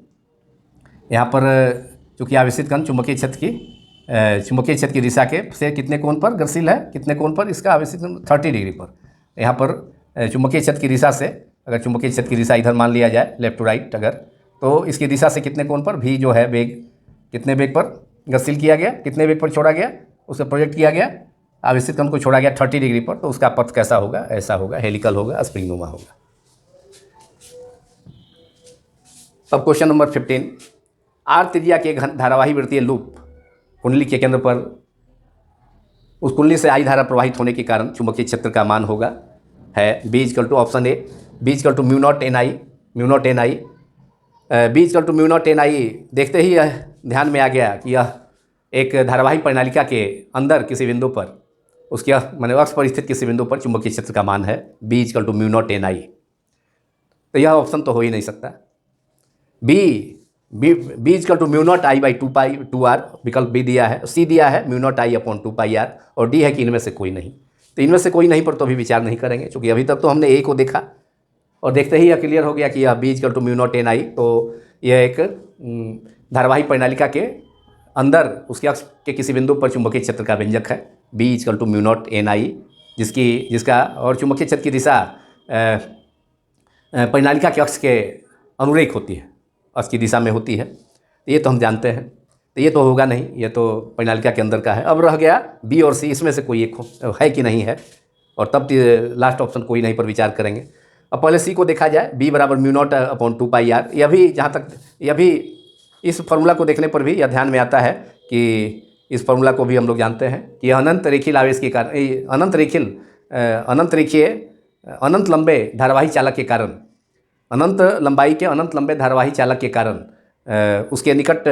आवेशित कण चुंबकीय क्षेत्र की दिशा के से कितने कोण पर गतिशील है, कितने कोण पर इसका आवेशित कण 30 डिग्री पर। यहाँ पर चुंबकीय क्षेत्र की दिशा से, अगर चुंबकीय क्षेत्र की दिशा इधर मान लिया जाए, लेफ्ट टू राइट, अगर तो इसकी दिशा से कितने कोण पर, भी जो है वेग, कितने वेग पर गतिशील किया गया, कितने वेग पर छोड़ा गया, उसे प्रोजेक्ट किया गया, आवेशित कण को छोड़ा गया 30 डिग्री पर, तो उसका पथ कैसा होगा? ऐसा होगा, हेलिकल होगा, स्प्रिंग नुमा होगा। अब क्वेश्चन नंबर 15। आर त्रिज्या के घन धारावाही वृत्तीय लूप कुंडली के केंद्र पर, उस कुंडली से आई धारा प्रवाहित होने के कारण चुंबकीय क्षेत्र का मान होगा है B equal to, option A B equal to mu naught N I, B equal to mu naught N I. देखते ही यह ध्यान में आ गया कि यह एक धारावाही परिनालिका के अंदर किसी बिंदु पर, उसके माने अक्ष पर स्थित किसी बिंदु पर चुंबकीय क्षेत्र का मान है B equal to mu naught N I. तो यह ऑप्शन तो हो ही नहीं सकता। B equal to mu naught I by 2r, विकल्प बी दिया है, सी दिया है mu naught I upon 2πr, और डी है कि इनमें से कोई नहीं। तो इनमें से कोई नहीं पर तो अभी विचार नहीं करेंगे, क्योंकि अभी तक तो हमने ए को देखा और देखते ही यह क्लियर हो गया कि यह B equal to mu naught N I. तो यह एक धारावाही परिनालिका के अंदर उसके अक्ष के किसी बिंदु पर चुंबकीय क्षेत्र का व्यंजक है B equal to mu naught N I, जिसका और चुंबकीय क्षेत्र की दिशा परिनालिका के अक्ष के अनुरेख होती है, अक्ष की दिशा में होती है, ये तो हम जानते हैं। तो ये तो होगा नहीं, ये तो परिनालिका के अंदर का है। अब रह गया बी और सी, इसमें से कोई एक है कि नहीं है, और तब लास्ट ऑप्शन कोई नहीं पर विचार करेंगे। अब पहले सी को देखा जाए, बी बराबर म्यू नॉट अपॉन 2πr। यह भी जहाँ तक, यह भी इस फार्मूला को देखने पर भी यह ध्यान में आता है कि इस फार्मूला को भी हम लोग जानते हैं कि अनंत रेखीय आवेश के कारण, अनंत लंबे धारावाही चालक के कारण, अनंत लंबाई के अनंत लंबे धारावाही चालक के कारण उसके निकट,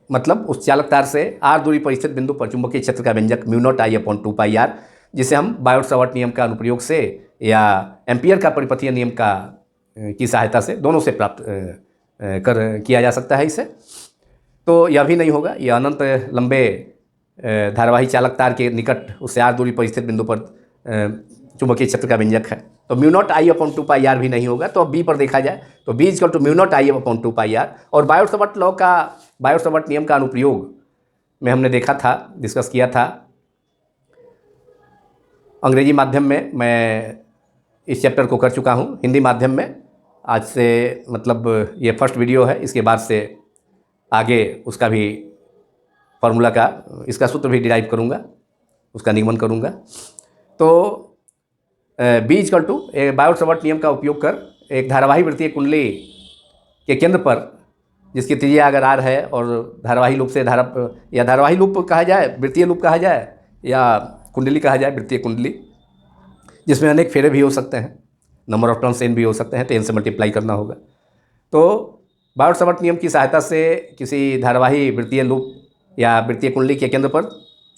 मतलब उस चालक तार से r दूरी पर स्थित बिंदु पर चुंबकीय क्षेत्र का व्यंजक mu naught I upon 2πr, जिसे हम बायोट-सावर्ट नियम का अनुप्रयोग से या एम्पियर का परिपथीय नियम की सहायता से, दोनों से प्राप्त किया जा सकता है इसे। तो यह भी नहीं होगा, यह अनंत लंबे धारावाही चालक तार के निकट उससे r दूरी पर स्थित बिंदु पर चुंबकीय क्षेत्र का व्यंजक है, तो mu naught I upon 2πr भी नहीं होगा। तो अब बी पर देखा जाए तो B equal to mu naught I upon 2πr, और बायोट-सावर्ट लॉ का, बायोट-सावर्ट नियम का अनुप्रयोग में हमने देखा था, डिस्कस किया था अंग्रेजी माध्यम में। मैं इस चैप्टर को कर चुका हूँ हिंदी माध्यम में, आज से मतलब ये फर्स्ट वीडियो है, इसके बाद से आगे उसका भी फार्मूला का, इसका सूत्र भी डिराइव करूँगा, उसका निगमन करूँगा। तो B equal to Biot Savart नियम का उपयोग कर एक धारावाही वृत्तीय कुंडली के केंद्र पर, जिसकी त्रिज्या अगर आर है और धारावाही लूप से या धारावाही लूप कहा जाए, वृत्तीय लूप कहा जाए, या कुंडली कहा जाए, वृत्तीय कुंडली, जिसमें अनेक फेरे भी हो सकते हैं, नंबर ऑफ टर्न्स n भी हो सकते हैं, तो n से मल्टीप्लाई करना होगा। तो बायोट सावर्ट नियम की सहायता से किसी धारावाही वृत्तीय लूप या वृत्तीय कुंडली के केंद्र पर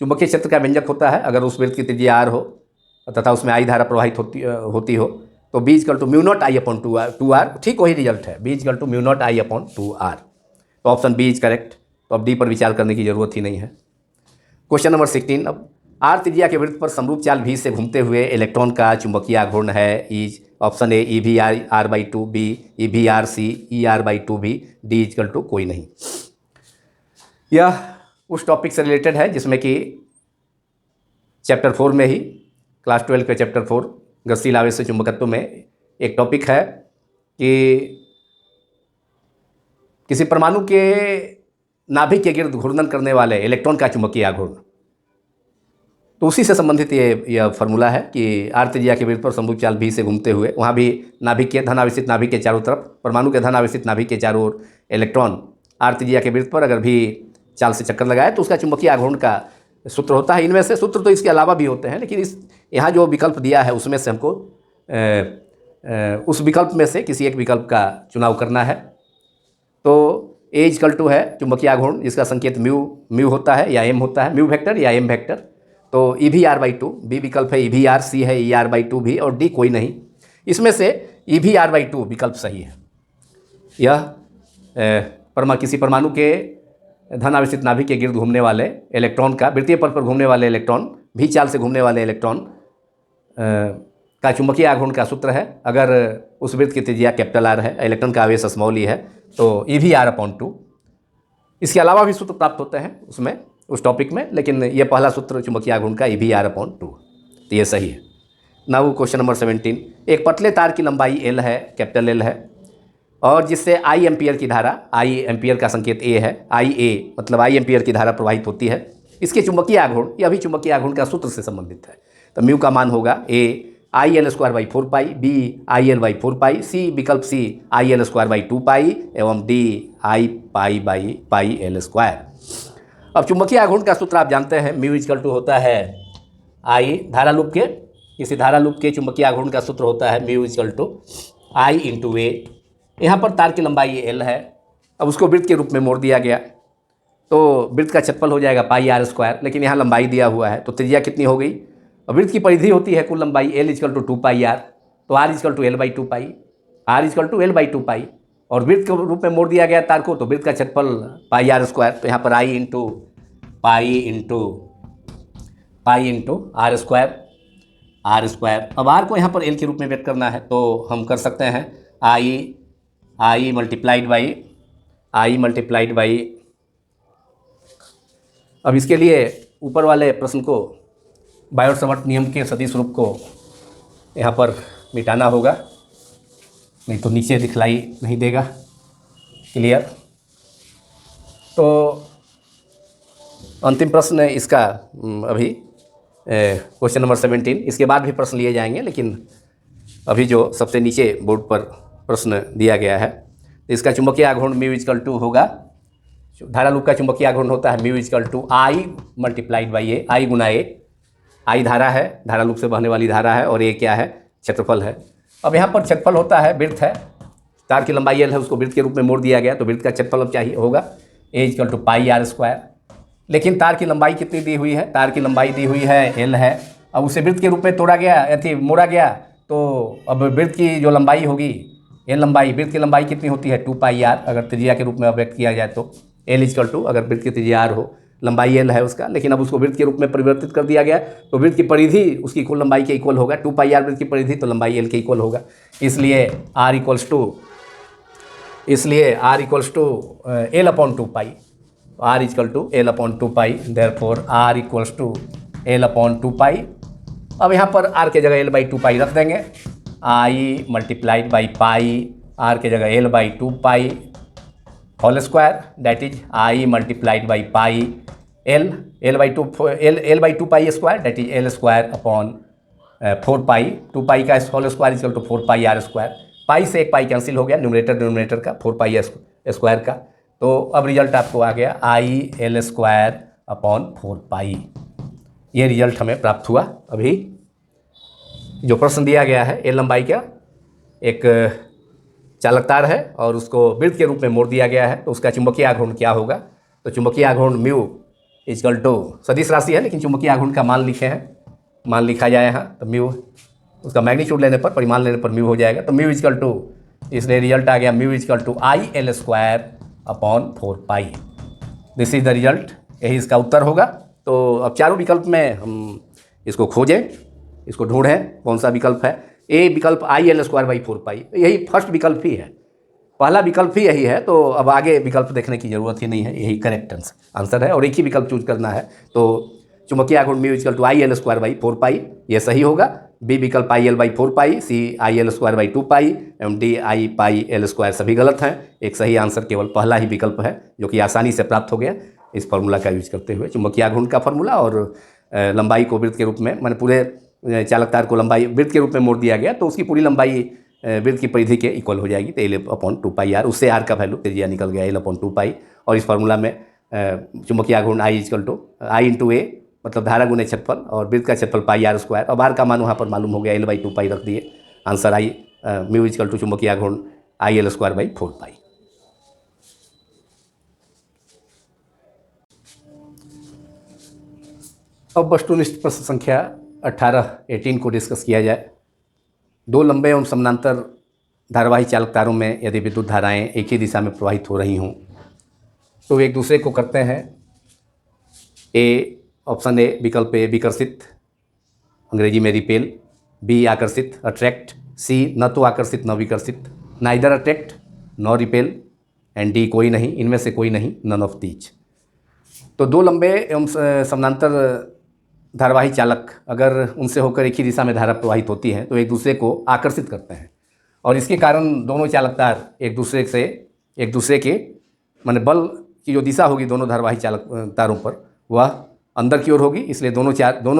चुंबकीय क्षेत्र का व्यंजक होता है अगर उस वृत्त की त्रिज्या r हो तथा उसमें I धारा प्रवाहित होती हो, तो B equal to mu naught I upon 2R, ठीक वही रिजल्ट है, B equal to mu naught I upon 2R। तो ऑप्शन बी इज करेक्ट। तो अब डी पर विचार करने की जरूरत ही नहीं है। क्वेश्चन नंबर 16, अब आर त्रिज्या के वृत्त पर समरूप चाल भी से घूमते हुए इलेक्ट्रॉन का चुंबकीय आघूर्ण है is option A E V R by two, B E V R C E R by two भी, डी इक्वल टू कोई नहीं। यह उस टॉपिक से रिलेटेड है जिसमें कि चैप्टर 4 में ही, क्लास 12 के चैप्टर 4 गतिशील आवेश से चुंबकत्व में एक टॉपिक है कि किसी परमाणु के नाभिक के गिर्द घूर्णन करने वाले इलेक्ट्रॉन का चुंबकीय आघूर्ण। तो उसी से संबंधित यह फार्मूला है कि आर त्रिज्या के वृत्त पर समरूप चाल भी से घूमते हुए वहाँ भी नाभिक के धनावेशित नाभिक के चारों तरफ, परमाणु के धनावेशित नाभिक के चारों ओर इलेक्ट्रॉन आर त्रिज्या के वृत्त पर अगर भी चाल से चक्कर लगाए तो उसका चुंबकीय आघूर्ण का सूत्र होता है। इनमें से सूत्र तो इसके अलावा भी होते हैं, लेकिन इस यहाँ जो विकल्प दिया है उसमें से हमको उस विकल्प में से किसी एक विकल्प का चुनाव करना है। तो ए इक्वल टू है चुंबकीय आघूर्ण जिसका संकेत म्यू होता है या एम होता है, म्यू वेक्टर या एम वेक्टर। तो E V R by two, B विकल्प है ई वी आर, सी है ई आर बाई टू भी, और डी कोई नहीं। इसमें से E V R by two विकल्प सही है। यह किसी परमाणु के धनावेशित नाभिक के गिर्द घूमने वाले इलेक्ट्रॉन का, वृत्तीय पथ पर घूमने वाले इलेक्ट्रॉन, भी चाल से घूमने वाले इलेक्ट्रॉन का चुंबकीय आघूर्ण का सूत्र है अगर उस वृत्त की त्रिज्या कैपिटल आर है, इलेक्ट्रॉन का आवेश स्मॉल ई है, तो E V R upon two. इसके अलावा भी सूत्र प्राप्त होते हैं उसमें, उस टॉपिक में, लेकिन ये पहला सूत्र चुंबकीय आघूर्ण का E V R upon two, तो ये सही है। नाउ क्वेश्चन नंबर 17, एक पतले तार की लंबाई एल है, कैपिटल एल है, और जिससे आई एम्पियर की धारा, आई एम्पियर का संकेत ए है, आई ए मतलब आई एम्पियर की धारा प्रवाहित होती है। इसके चुंबकीय आघूर्ण, यह भी चुंबकीय आघूर्ण का सूत्र से संबंधित है। तो म्यू का मान होगा A I L square by 4 pi, B I L by 4 pi, C विकल्प C I L square by 2 pi, एवं D I pi by pi L square. अब चुंबकीय आघूर्ण का सूत्र आप जानते हैं, म्यू इक्वल टू होता है आई, धारा लूप के, किसी धारा लूप के चुंबकीय आघूर्ण का सूत्र होता है mu equal to I into A. यहाँ पर तार की लंबाई एल है, अब उसको वृत्त के रूप में मोड़ दिया गया तो वृत्त का क्षेत्रफल हो जाएगा पाई आर स्क्वायर, लेकिन यहाँ लंबाई दिया हुआ है तो त्रिज्या कितनी हो गई। वृत्त की परिधि होती है कुल लंबाई L equal to 2 pi R, तो R equal to L by 2 pi, R equal to L by 2 pi, और वृत्त के रूप में मोड़ दिया गया तार को, तो वृत्त का क्षेत्रफल पाई आर स्क्वायर, तो यहाँ पर I into pi into R square. अब आर को यहाँ पर एल के रूप में व्यक्त करना है तो हम कर सकते हैं आई मल्टीप्लाइड बाई। अब इसके लिए ऊपर वाले प्रश्न को, बायोट सावर्ट नियम के सदिश रूप को यहाँ पर मिटाना होगा, नहीं तो नीचे दिखलाई नहीं देगा। क्लियर। तो अंतिम प्रश्न है इसका अभी क्वेश्चन नंबर 17, इसके बाद भी प्रश्न लिए जाएंगे, लेकिन अभी जो सबसे नीचे बोर्ड पर प्रश्न दिया गया है, तो इसका चुंबकीय आघूर्ण म्यू इक्वल टू होगा, धारा लूप का चुंबकीय आघूर्ण होता है mu equal to I multiplied by A, I गुना ए, आई धारा है, धारा लूप से बहने वाली धारा है, और ए क्या है, क्षेत्रफल है। अब यहाँ पर क्षेत्रफल होता है, वृत्त है, तार की लंबाई एल है, उसको वृत्त के रूप में मोड़ दिया गया, तो वृत्त का क्षेत्रफल अब चाहिए होगा A equal to pi R square. लेकिन तार की लंबाई कितनी दी हुई है, तार की लंबाई दी हुई है एल है, अब उसे वृत्त के रूप में तोड़ा गया, मोड़ा गया, तो अब वृत्त की जो लंबाई होगी, एल लंबाई, वृत्त की लंबाई कितनी होती है 2 पाई आर, अगर त्रिज्या के रूप में व्यक्त किया जाए तो एल इक्वल टू, अगर वृत्त की त्रिज्या आर हो, लंबाई एल है उसका, लेकिन अब उसको वृत्त के रूप में परिवर्तित कर दिया गया, तो वृत्त की परिधि उसकी कुल लंबाई के इक्वल होगा, 2 पाई आर वृत्त की परिधि, तो लंबाई एल के इक्वल होगा, इसलिए R equals to L upon 2 pi, R equal to L upon 2 pi, therefore R equals to L upon 2 pi. अब यहाँ पर आर के जगह एल बाई 2 पाई रख देंगे, I multiplied by pi, R के जगह L by 2 pi whole square, that is I multiplied by pi L by 2 pi square, that is L square upon 4 pi, 2 pi का whole square equal to 4 pi R square. Pi से एक pi cancel हो गया, numerator denominator का 4 pi square का। तो अब result आपको आ गया आई एल स्क्वायर अपॉन 4 पाई। ये रिजल्ट हमें प्राप्त हुआ। अभी जो प्रश्न दिया गया है, एल लंबाई का एक चालक तार है और उसको वृत्त के रूप में मोड़ दिया गया है, तो उसका चुंबकीय आघूर्ण क्या होगा। तो चुंबकीय आघूर्ण म्यू इक्वल टू सदिश राशि है लेकिन चुंबकीय आघूर्ण का मान लिखे हैं, मान लिखा जाए यहाँ, तो म्यू उसका मैग्नीट्यूड लेने पर, परिमाण लेने पर म्यू हो जाएगा। तो म्यू इक्वल टू, इसलिए रिजल्ट आ गया mu equal to I L square upon 4 pi. This is the result, यही इसका उत्तर होगा। तो अब चारों विकल्प में हम इसको खोजें, इसको ढूंढें कौन सा विकल्प है। ए विकल्प आई एल स्क्वायर बाई 4 पाई, यही फर्स्ट विकल्प ही है, पहला विकल्प ही यही है। तो अब आगे विकल्प देखने की जरूरत ही नहीं है, यही करेक्ट आंसर है और एक ही विकल्प चूज करना है। तो चुंबकीय आघूर्ण mu equal to I L square by 4 pi, ये सही होगा। बी विकल्प I L by 4 pi, C I L square by 2 pi एवं D I pi L square सभी गलत हैं। एक सही आंसर केवल पहला ही विकल्प है जो कि आसानी से प्राप्त हो गया इस फार्मूला का यूज करते हुए। चुंबकीय आघूर्ण का फार्मूला और लंबाई को वृत्त के रूप में, मैंने पूरे चालक तार को लंबाई वृत्त के रूप में मोड़ दिया गया, तो उसकी पूरी लंबाई वृत्त की परिधि के इक्वल हो जाएगी। तो एल अपॉन 2 पाई आर, उससे आर का वैल्यू त्रिज्या निकल गया एल अपॉन 2 पाई। और इस फार्मूला में चुंबकीय आघूर्ण I equal to I into ए, मतलब धारा गुने क्षेत्रफल, और वृत्त का क्षेत्रफल पाई आर स्क्वायर। अब आर का मान वहाँ पर मालूम हो गया, एल बाई 2 पाई रख दिए। Answer I mu equal to चुंबकीय आघूर्ण I L square by 4 pi. अब वस्तुनिष्ठ प्रश्न संख्या 18 को डिस्कस किया जाए। दो लंबे एवं समानांतर धारावाही चालक तारों में यदि विद्युत धाराएं एक ही दिशा में प्रवाहित हो रही हों तो एक दूसरे को करते हैं ए, ऑप्शन ए विकल्प ए विकर्षित, अंग्रेजी में रिपेल, बी आकर्षित अट्रैक्ट, सी न तो आकर्षित न विकर्षित, neither attract no repel, and D कोई नहीं, इनमें से कोई नहीं, नन ऑफ दीज। तो दो लंबे एवं समानांतर धारावाही चालक अगर उनसे होकर एक ही दिशा में धारा प्रवाहित होती है तो एक दूसरे को आकर्षित करते हैं और इसके कारण दोनों चालक तार एक दूसरे के माने बल की जो दिशा होगी दोनों धारावाही चालक तारों पर वह अंदर की ओर होगी, इसलिए दोनों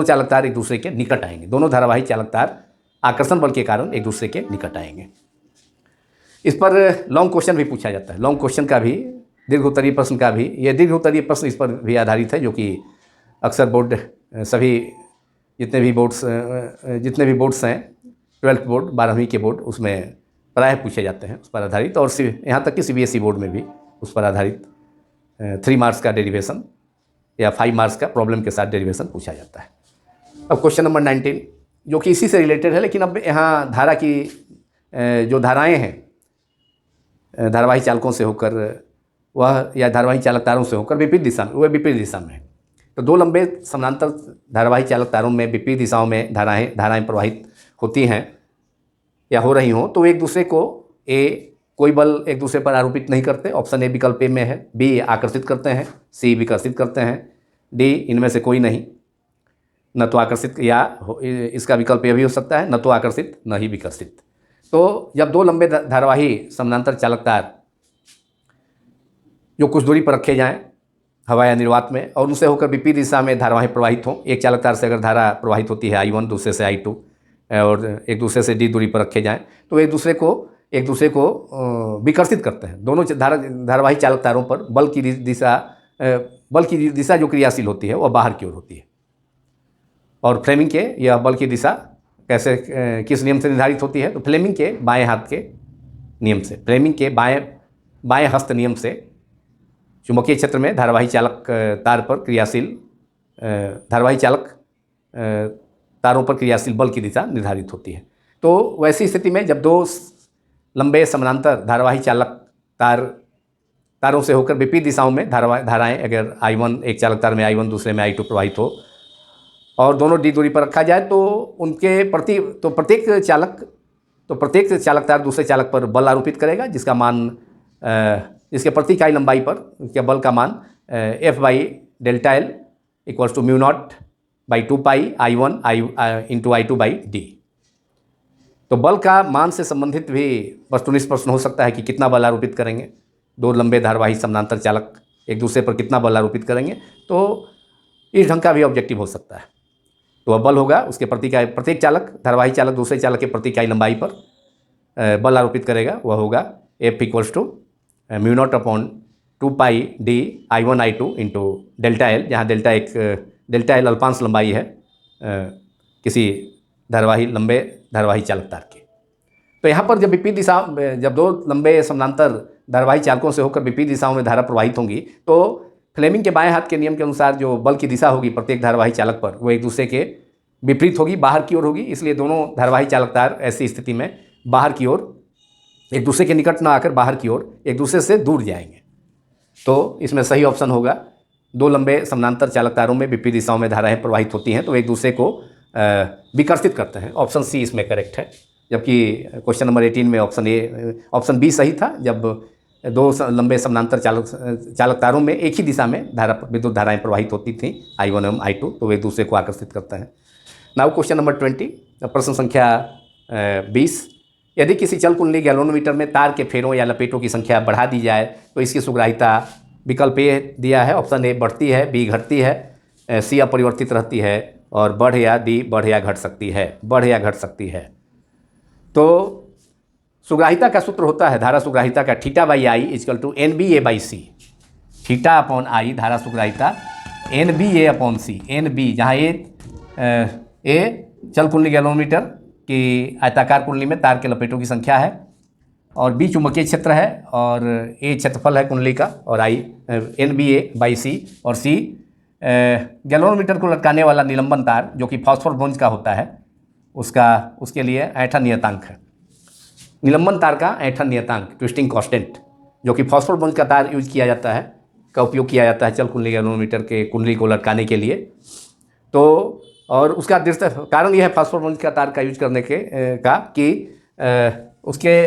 चालक तार एक दूसरे के निकट आएंगे। दोनों धारावाही चालक तार आकर्षण बल के कारण एक दूसरे के निकट आएंगे। इस पर लॉन्ग क्वेश्चन भी पूछा जाता है, लॉन्ग क्वेश्चन का भी, दीर्घ उत्तरीय प्रश्न का भी। यह दीर्घ उत्तरीय प्रश्न इस पर भी आधारित है जो कि अक्सर बोर्ड सभी जितने भी बोर्ड्स हैं, 12th बोर्ड 12वीं के बोर्ड, उसमें प्रायः पूछे जाते हैं उस पर आधारित। और यहाँ तक कि CBSE बोर्ड में भी उस पर आधारित 3 मार्क्स का डेरिवेशन या 5 मार्क्स का प्रॉब्लम के साथ डेरिवेशन पूछा जाता है। अब क्वेश्चन नंबर 19 जो कि इसी से रिलेटेड है, लेकिन अब यहाँ धारा की जो धाराएँ हैं धारावाही चालकों से होकर वह या धारावाही चालक तारों से होकर विपरीत दिशा में है। तो दो लंबे समानांतर धारावाही चालक तारों में विपरीत दिशाओं में धाराएं प्रवाहित होती हैं या हो रही हों तो एक दूसरे को कोई बल एक दूसरे पर आरोपित नहीं करते, ऑप्शन ए विकल्प ए में है, बी आकर्षित करते हैं, सी विकर्षित करते हैं, डी इनमें से कोई नहीं, न तो आकर्षित, या इसका विकल्प यह भी हो सकता है न तो आकर्षित न ही विकर्षित। तो जब दो लंबे धारावाही समानांतर चालक तार जो कुछ दूरी पर रखे जाएं हवा या निर्वात में और उनसे होकर विपरीत दिशा में धारावाही प्रवाहित हों, एक चालक तार से अगर धारा प्रवाहित होती है I1, दूसरे से I2 और एक दूसरे से D दूरी पर रखे जाएं तो एक दूसरे को विकर्षित करते हैं। दोनों धारावाही चालक तारों पर बल की दिशा जो क्रियाशील होती है वह बाहर की ओर होती है। और फ्लेमिंग के यह बल की दिशा कैसे किस नियम से निर्धारित होती है, तो फ्लेमिंग के बाएँ हाथ के नियम से, फ्लेमिंग के बाएँ हस्त नियम से चुंबकीय क्षेत्र में धारावाही चालक तार पर क्रियाशील धारावाही चालक तारों पर क्रियाशील बल की दिशा निर्धारित होती है। तो वैसी स्थिति में जब दो लंबे समानांतर धारावाही चालक तारों से होकर विपरीत दिशाओं में धाराएं अगर I1 एक चालक तार में I1 दूसरे में I2 प्रवाहित हो और दोनों D दूरी पर रखा जाए तो उनके प्रत्येक चालक तार दूसरे चालक पर बल आरोपित करेगा जिसका मान इसके प्रति इकाई लंबाई पर के बल का मान F by delta L equals to mu nought by 2 pi I1 into I2 by D. तो बल का मान से संबंधित भी वस्तुनिष्ठ प्रश्न हो सकता है कि कितना बल आरोपित करेंगे, दो लंबे धारावाही समानांतर चालक एक दूसरे पर कितना बल आरोपित करेंगे, तो इस ढंग का भी ऑब्जेक्टिव हो सकता है। तो अब बल होगा उसके प्रति इकाई, प्रत्येक चालक धारावाही चालक दूसरे चालक के प्रति इकाई लंबाई पर बल आरोपित करेगा, वह होगा F equals to mu nought upon 2πd I1I2 into delta L, जहाँ डेल्टा एल अल्पांश लंबाई है किसी लंबे धारावाही चालक तार की। तो यहाँ पर जब विपरीत दिशा, जब दो लंबे समानांतर धारावाही चालकों से होकर विपरीत दिशाओं में धारा प्रवाहित होंगी, तो फ्लेमिंग के बाएं हाथ के नियम के अनुसार जो बल की दिशा होगी प्रत्येक धारावाही चालक पर, वो एक दूसरे के विपरीत होगी, बाहर की ओर होगी। इसलिए दोनों धारावाही चालक तार ऐसी स्थिति में बाहर की ओर, एक दूसरे के निकट न आकर बाहर की ओर एक दूसरे से दूर जाएंगे। तो इसमें सही ऑप्शन होगा, दो लंबे समानांतर चालक तारों में विपरीत दिशाओं में धाराएं प्रवाहित होती हैं तो एक दूसरे को विकर्षित करते हैं। ऑप्शन सी इसमें करेक्ट है। जबकि क्वेश्चन नंबर 18 में ऑप्शन बी सही था, जब दो लंबे समानांतर चालक तारों में एक ही दिशा में विद्युत धाराएं प्रवाहित होती थी I1 एवं I2, तो वे एक दूसरे को आकर्षित करते हैं। नाउ क्वेश्चन नंबर 20, प्रश्न संख्या 20, यदि किसी चल कुंडली गैल्वेनोमीटर में तार के फेरों या लपेटों की संख्या बढ़ा दी जाए तो इसकी सुग्राहिता, विकल्प ए दिया है, ऑप्शन ए बढ़ती है, बी घटती है, सी अपरिवर्तित रहती है और बढ़ या घट सकती है। तो सुग्राहिता का सूत्र होता है, धारा सुग्राहिता का θ/I equal to NBA/C, θ/I धारा सुग्राहिता NBA/C, NB, जहाँ ए चल कुंडली गैल्वेनोमीटर की आयताकार कुंडली में तार के लपेटों की संख्या है और बी चुंबकीय क्षेत्र है और ए क्षेत्रफल है कुंडली का और I NBA/C और सी गैल्वेनोमीटर को लटकाने वाला निलंबन तार जो कि फास्फोर ब्रोंज का होता है, उसके लिए ऐंठन नियतांक है। निलंबन तार का ऐंठन नियतांक, ट्विस्टिंग कांस्टेंट, जो कि फास्फोर ब्रोंज का तार का उपयोग किया जाता है चल कुंडली गैल्वेनोमीटर के कुंडली को लटकाने के लिए। तो और उसका कारण यह है फास्फोर ब्रोंज का तार का यूज करने कि उसके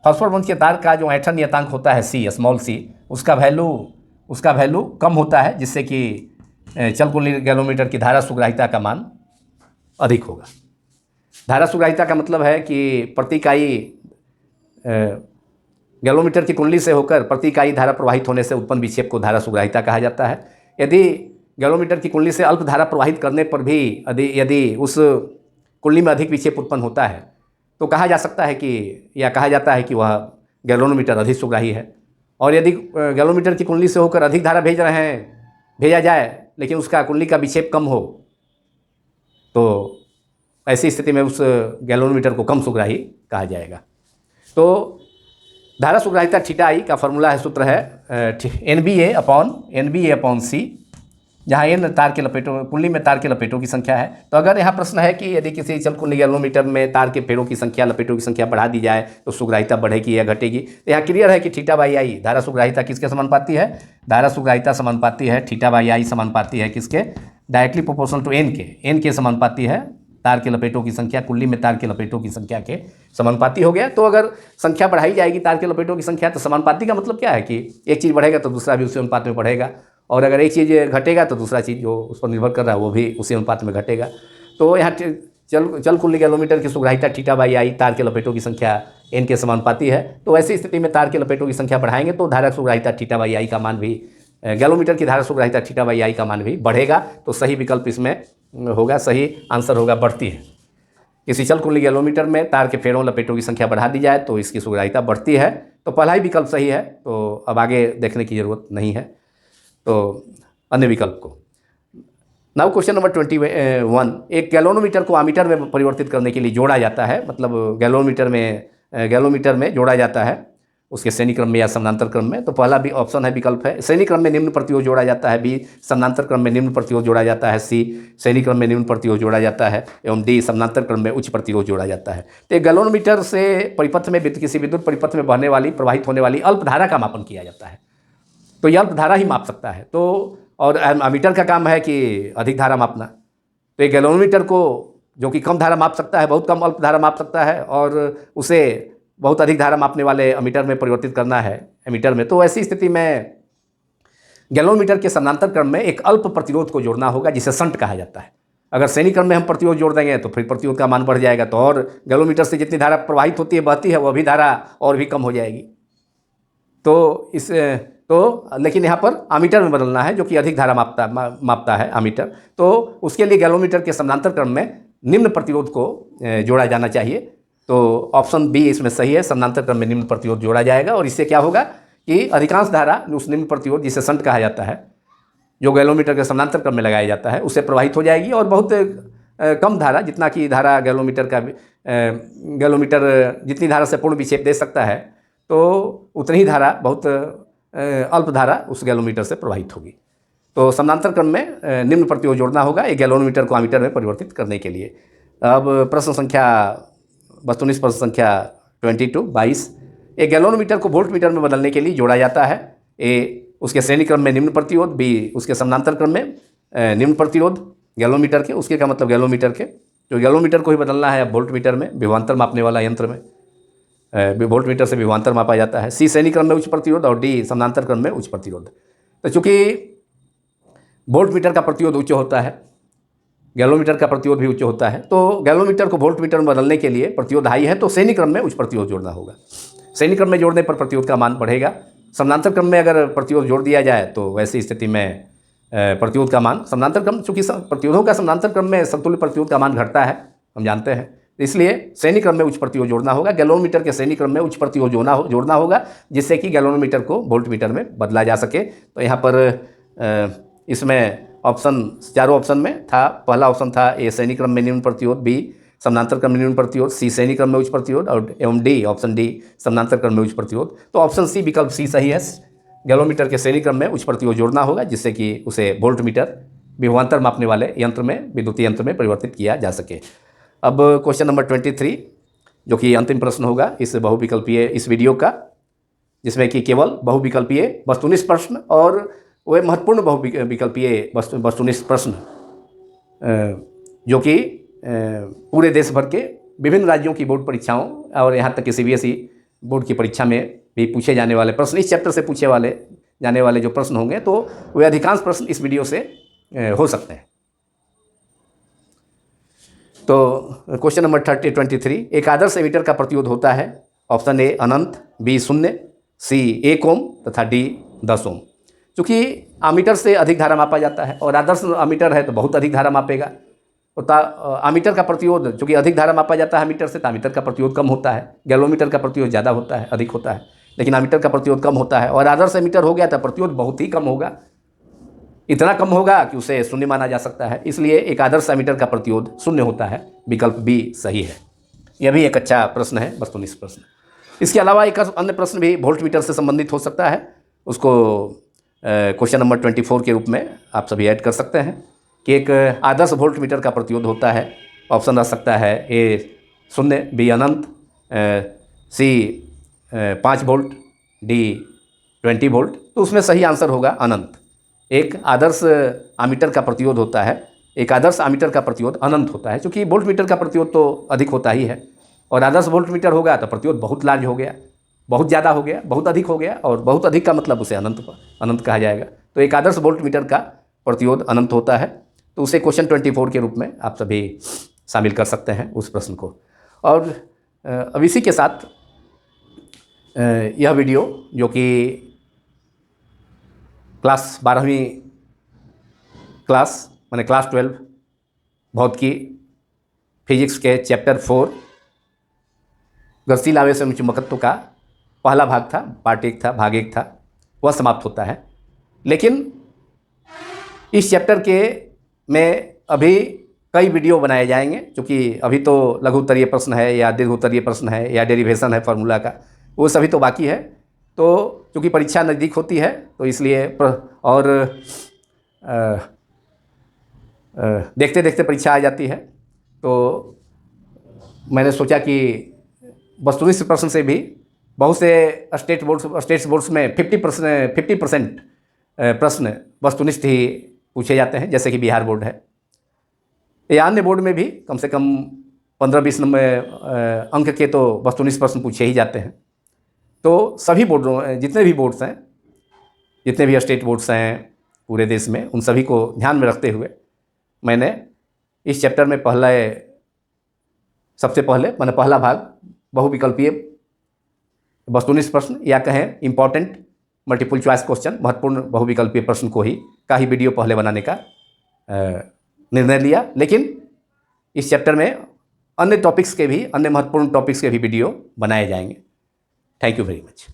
फास्फोर ब्रोंज के तार का जो ऐंठन नियतांक होता है सी, स्मॉल सी, उसका वैल्यू कम होता है, जिससे कि चल कुंडली गैल्वेनोमीटर की धारा सुग्राहिता का मान अधिक होगा। धारा सुग्राहिता का मतलब है कि प्रति इकाई गैल्वेनोमीटर की कुंडली से होकर प्रति इकाई धारा प्रवाहित होने से उत्पन्न विक्षेप को धारा सुग्राहिता कहा जाता है। यदि गैल्वेनोमीटर की कुंडली से अल्प धारा प्रवाहित करने पर भी यदि उस कुंडली में अधिक विक्षेप उत्पन्न होता है तो कहा जाता है कि वह गैल्वेनोमीटर अधिक सुग्राही है। और यदि गैल्वेनोमीटर की कुंडली से होकर अधिक धारा भेजा जाए लेकिन उसका कुंडली का विक्षेप कम हो, तो ऐसी स्थिति में उस गैल्वेनोमीटर को कम सुग्राही कहा जाएगा। तो धारा सुग्राहिता θI का फॉर्मूला है, सूत्र है NBA/C, जहाँ n कुंडली में तार के लपेटों की संख्या है। तो अगर यहाँ प्रश्न है कि यदि किसी चल कुंडली गैल्वेनोमीटर में तार के फेरों की संख्या, लपेटों की संख्या बढ़ा दी जाए तो सुग्राहिता बढ़ेगी या घटेगी, तो यहाँ क्लियर है कि θ/I धारा सुग्राहिता किसके समानुपाती है? धारा सुग्राहिता समानुपाती है, θ/I समानुपाती है किसके? डायरेक्टली प्रोपोर्शनल टू n के समानुपाती है। तार के लपेटों की संख्या कुंडली में तार के लपेटों की संख्या के समानुपाती हो गया। तो अगर संख्या बढ़ाई जाएगी तार के लपेटों की संख्या, तो समानुपाती का मतलब क्या है कि एक चीज़ बढ़ेगा तो दूसरा भी उसी अनुपात में बढ़ेगा, और अगर एक चीज़ घटेगा तो दूसरा चीज़ जो उस पर निर्भर कर रहा है वो भी उसी अनुपात में घटेगा। तो यहाँ चल कुंडली गैल्वेनोमीटर की सुग्राहिता θ/I तार के लपेटों की संख्या n के समानुपाती है। तो ऐसी स्थिति में तार के लपेटों की संख्या बढ़ाएंगे तो धारा सुग्राहिता θ/I का मान भी, गैल्वेनोमीटर की धारा सुग्राहिता θ/I का मान भी बढ़ेगा। तो सही विकल्प इसमें होगा, सही आंसर होगा बढ़ती है। किसी चल कुंडली गैल्वेनोमीटर में तार के फेरों लपेटों की संख्या बढ़ा दी जाए तो इसकी सुग्राहिता बढ़ती है। तो पहला ही विकल्प सही है, तो अब आगे देखने की ज़रूरत नहीं है तो अन्य विकल्प को। नाउ क्वेश्चन नंबर 21, एक गैल्वेनोमीटर को अमीटर में परिवर्तित करने के लिए जोड़ा जाता है, मतलब गैल्वेनोमीटर में जोड़ा जाता है उसके श्रेणी क्रम में या समानांतर क्रम में। तो पहला भी ऑप्शन है, विकल्प है, श्रेणी क्रम में निम्न प्रतिरोध जोड़ा जाता है, बी समानांतर क्रम में निम्न प्रतिरोध जोड़ा जाता है, सी श्रेणी क्रम में निम्न प्रतिरोध जोड़ा जाता है, एवं डी समानांतर क्रम में उच्च प्रतिरोध जोड़ा जाता है। तो गैल्वेनोमीटर से परिपथ में किसी विद्युत परिपथ में बहने वाली, प्रवाहित होने वाली अल्प धारा का मापन किया जाता है। तो यह अल्प धारा ही माप सकता है। तो और अमीटर का काम है कि अधिक धारा मापना। तो एक गैल्वेनोमीटर को जो कि कम धारा माप सकता है, बहुत कम अल्प धारा माप सकता है, और उसे बहुत अधिक धारा मापने वाले अमीटर में परिवर्तित करना है एमीटर में। तो ऐसी स्थिति में गैल्वेनोमीटर के समानांतर क्रम में एक अल्प प्रतिरोध को जोड़ना होगा, जिसे शंट कहा जाता है। अगर श्रेणी क्रम में हम प्रतिरोध जोड़ देंगे तो फिर प्रतिरोध का मान बढ़ जाएगा, तो और गैल्वेनोमीटर से जितनी धारा प्रवाहित होती है, बहती है, वह भी धारा और भी कम हो जाएगी। तो तो लेकिन यहाँ पर आमीटर में बदलना है, जो कि अधिक धारा मापता है आमीटर। तो उसके लिए गैलोमीटर के समानांतर क्रम में निम्न प्रतिरोध को जोड़ा जाना चाहिए। तो ऑप्शन बी इसमें सही है, समानांतर क्रम में निम्न प्रतिरोध जोड़ा जाएगा। और इससे क्या होगा कि अधिकांश धारा उस निम्न प्रतिरोध, जिसे शंट कहा जाता है, जो गैलोमीटर के समानांतर क्रम में लगाया जाता है, उससे प्रवाहित हो जाएगी। और बहुत कम धारा, जितना कि धारा गैलोमीटर जितनी धारा से पूर्ण विक्षेप दे सकता है, तो उतनी ही धारा, बहुत अल्प धारा उस गैलोमीटर से प्रवाहित होगी। तो समानांतर क्रम में निम्न प्रतिरोध जोड़ना होगा एक गैलोमीटर को आमीटर में परिवर्तित करने के लिए। अब वस्तुनिष्ठ प्रश्न संख्या 22। एक गैलोमीटर को वोल्टमीटर में बदलने के लिए जोड़ा जाता है। ए उसके श्रेणी क्रम में निम्न प्रतिरोध, बी उसके समानांतर क्रम में निम्न प्रतिरोध गैलोमीटर के, उसके का मतलब गैलोमीटर के, जो गैलोमीटर को ही बदलना है अब वोल्टमीटर में, विभवांतर मापने वाला यंत्र में वोल्टमीटर से विभवांतर मापा जाता है। सी श्रेणी क्रम में उच्च प्रतिरोध और डी समानांतर क्रम में उच्च प्रतिरोध। तो चूंकि वोल्टमीटर का प्रतिरोध उच्च होता है, गैलोमीटर का प्रतिरोध भी उच्च होता है, तो गैलोमीटर को वोल्टमीटर में बदलने के लिए प्रतिरोध हाई है, तो श्रेणी क्रम में उच्च प्रतिरोध जोड़ना होगा। श्रेणी क्रम में जोड़ने पर प्रतिरोध का मान बढ़ेगा। समानांतर क्रम में अगर प्रतिरोध जोड़ दिया जाए तो वैसी स्थिति में प्रतिरोध का मान, समानांतर क्रम, चूँकि प्रतिरोधों का समानांतर क्रम में समतुल्य प्रतिरोध का मान घटता है, हम जानते हैं, इसलिए श्रेणी क्रम में उच्च प्रतिरोध जोड़ना होगा। गैलोमीटर के श्रेणी क्रम में उच्च प्रतिरोध जोड़ना होगा, जिससे कि गैलोमीटर को वोल्टमीटर में बदला जा सके। तो यहाँ पर इसमें चारों ऑप्शन में था, पहला ऑप्शन था ए श्रेणी क्रम में निम्न प्रतिरोध, बी समानांतर क्रम में निम्न प्रतिरोध, सी श्रेणी क्रम में उच्च प्रतिरोध और एवं डी ऑप्शन डी समानांतर क्रम में उच्च प्रतिरोध। तो ऑप्शन सी विकल्प सी सही है। गैलोमीटर के श्रेणी क्रम में उच्च प्रतिरोध जोड़ना होगा, जिससे कि उसे वोल्टमीटर विभवांतर मापने वाले यंत्र में, विद्युतीय यंत्र में परिवर्तित किया जा सके। अब क्वेश्चन नंबर 23, जो कि अंतिम प्रश्न होगा इस बहुविकल्पीय इस वीडियो का, जिसमें कि केवल बहुविकल्पीय वस्तुनिष्ठ प्रश्न और वह महत्वपूर्ण बहुविकल्पीय वस्तुनिष्ठ प्रश्न, जो कि पूरे देश भर के विभिन्न राज्यों की बोर्ड परीक्षाओं और यहाँ तक कि CBSE बोर्ड की परीक्षा में भी पूछे जाने वाले प्रश्न, इस चैप्टर से पूछे जाने वाले जो प्रश्न होंगे, तो वे अधिकांश प्रश्न इस वीडियो से हो सकते हैं। तो क्वेश्चन नंबर 23, एक आदर्श एमीटर का प्रतिरोध होता है। ऑप्शन ए अनंत, बी 0, सी 1 ओम तथा डी 10 ओम। चूँकि आमीटर से अधिक धारा मापा जाता है और आदर्श आमीटर है तो बहुत अधिक धारा मापेगा। तो आमीटर का प्रतिरोध, चूँकि अधिक धारा मापा जाता है आमीटर से, तो आमीटर का प्रतिरोध कम होता है। गैलोमीटर का प्रतिरोध ज़्यादा होता है, अधिक होता है, लेकिन आमीटर का प्रतिरोध कम होता है। और आदर्श एमीटर हो गया तो प्रतिरोध बहुत ही कम होगा, इतना कम होगा कि उसे शून्य माना जा सकता है। इसलिए एक आदर्श एमीटर का प्रतिरोध 0 होता है। विकल्प बी सही है। यह भी एक अच्छा प्रश्न है, वस्तुनिष्ठ प्रश्न। इसके अलावा एक अन्य प्रश्न भी वोल्टमीटर से संबंधित हो सकता है, उसको क्वेश्चन नंबर 24 के रूप में आप सभी ऐड कर सकते हैं कि एक आदर्श वोल्टमीटर का प्रतिरोध होता है। ऑप्शन रह सकता है ए 0, बी अनंत, सी 5 वोल्ट, डी 20 वोल्ट। तो उसमें सही आंसर होगा अनंत। एक आदर्श आमीटर का प्रतिरोध होता है, एक आदर्श आमीटर का प्रतिरोध अनंत होता है, क्योंकि वोल्टमीटर का प्रतिरोध तो अधिक होता ही है। और आदर्श वोल्टमीटर होगा तो प्रतिरोध बहुत लार्ज हो गया, बहुत ज़्यादा हो गया, बहुत अधिक हो गया, और बहुत अधिक का मतलब उसे अनंत कहा जाएगा। तो एक आदर्श वोल्टमीटर का प्रतिरोध अनंत होता है। तो उसे क्वेश्चन 24 के रूप में आप सभी शामिल कर सकते हैं उस प्रश्न को। और अब इसी के साथ यह वीडियो, जो कि क्लास 12वीं क्लास माने क्लास 12 भौतिकी फिजिक्स के चैप्टर 4 गतिशील आवेश एवं चुंबकत्व का पहला भाग था, पार्ट 1 था, भाग 1 था, वह समाप्त होता है। लेकिन इस चैप्टर के में अभी कई वीडियो बनाए जाएंगे, क्योंकि अभी तो लघु उत्तरीय प्रश्न है या दीर्घ उत्तरीय प्रश्न है या डेरिवेशन है फार्मूला का, वो सभी तो बाकी है। तो चूँकि परीक्षा नज़दीक होती है तो इसलिए और देखते देखते परीक्षा आ जाती है, तो मैंने सोचा कि वस्तुनिष्ठ प्रश्न से भी बहुत से स्टेट बोर्ड्स में 50% प्रश्न वस्तुनिष्ठ ही पूछे जाते हैं, जैसे कि बिहार बोर्ड है, या अन्य बोर्ड में भी कम से कम 15-20 नंबर अंक के तो वस्तुनिष्ठ प्रश्न पूछे ही जाते हैं। तो सभी बोर्डों, जितने भी बोर्ड्स हैं, जितने भी स्टेट बोर्ड्स हैं पूरे देश में, उन सभी को ध्यान में रखते हुए मैंने इस चैप्टर में सबसे पहले मैंने पहला भाग बहुविकल्पीय वस्तुनिष्ठ प्रश्न, या कहें इम्पॉर्टेंट मल्टीपल चॉइस क्वेश्चन, महत्वपूर्ण बहुविकल्पीय प्रश्न का ही वीडियो पहले बनाने का निर्णय लिया। लेकिन इस चैप्टर में अन्य महत्वपूर्ण टॉपिक्स के भी वीडियो बनाए जाएंगे। Thank you very much.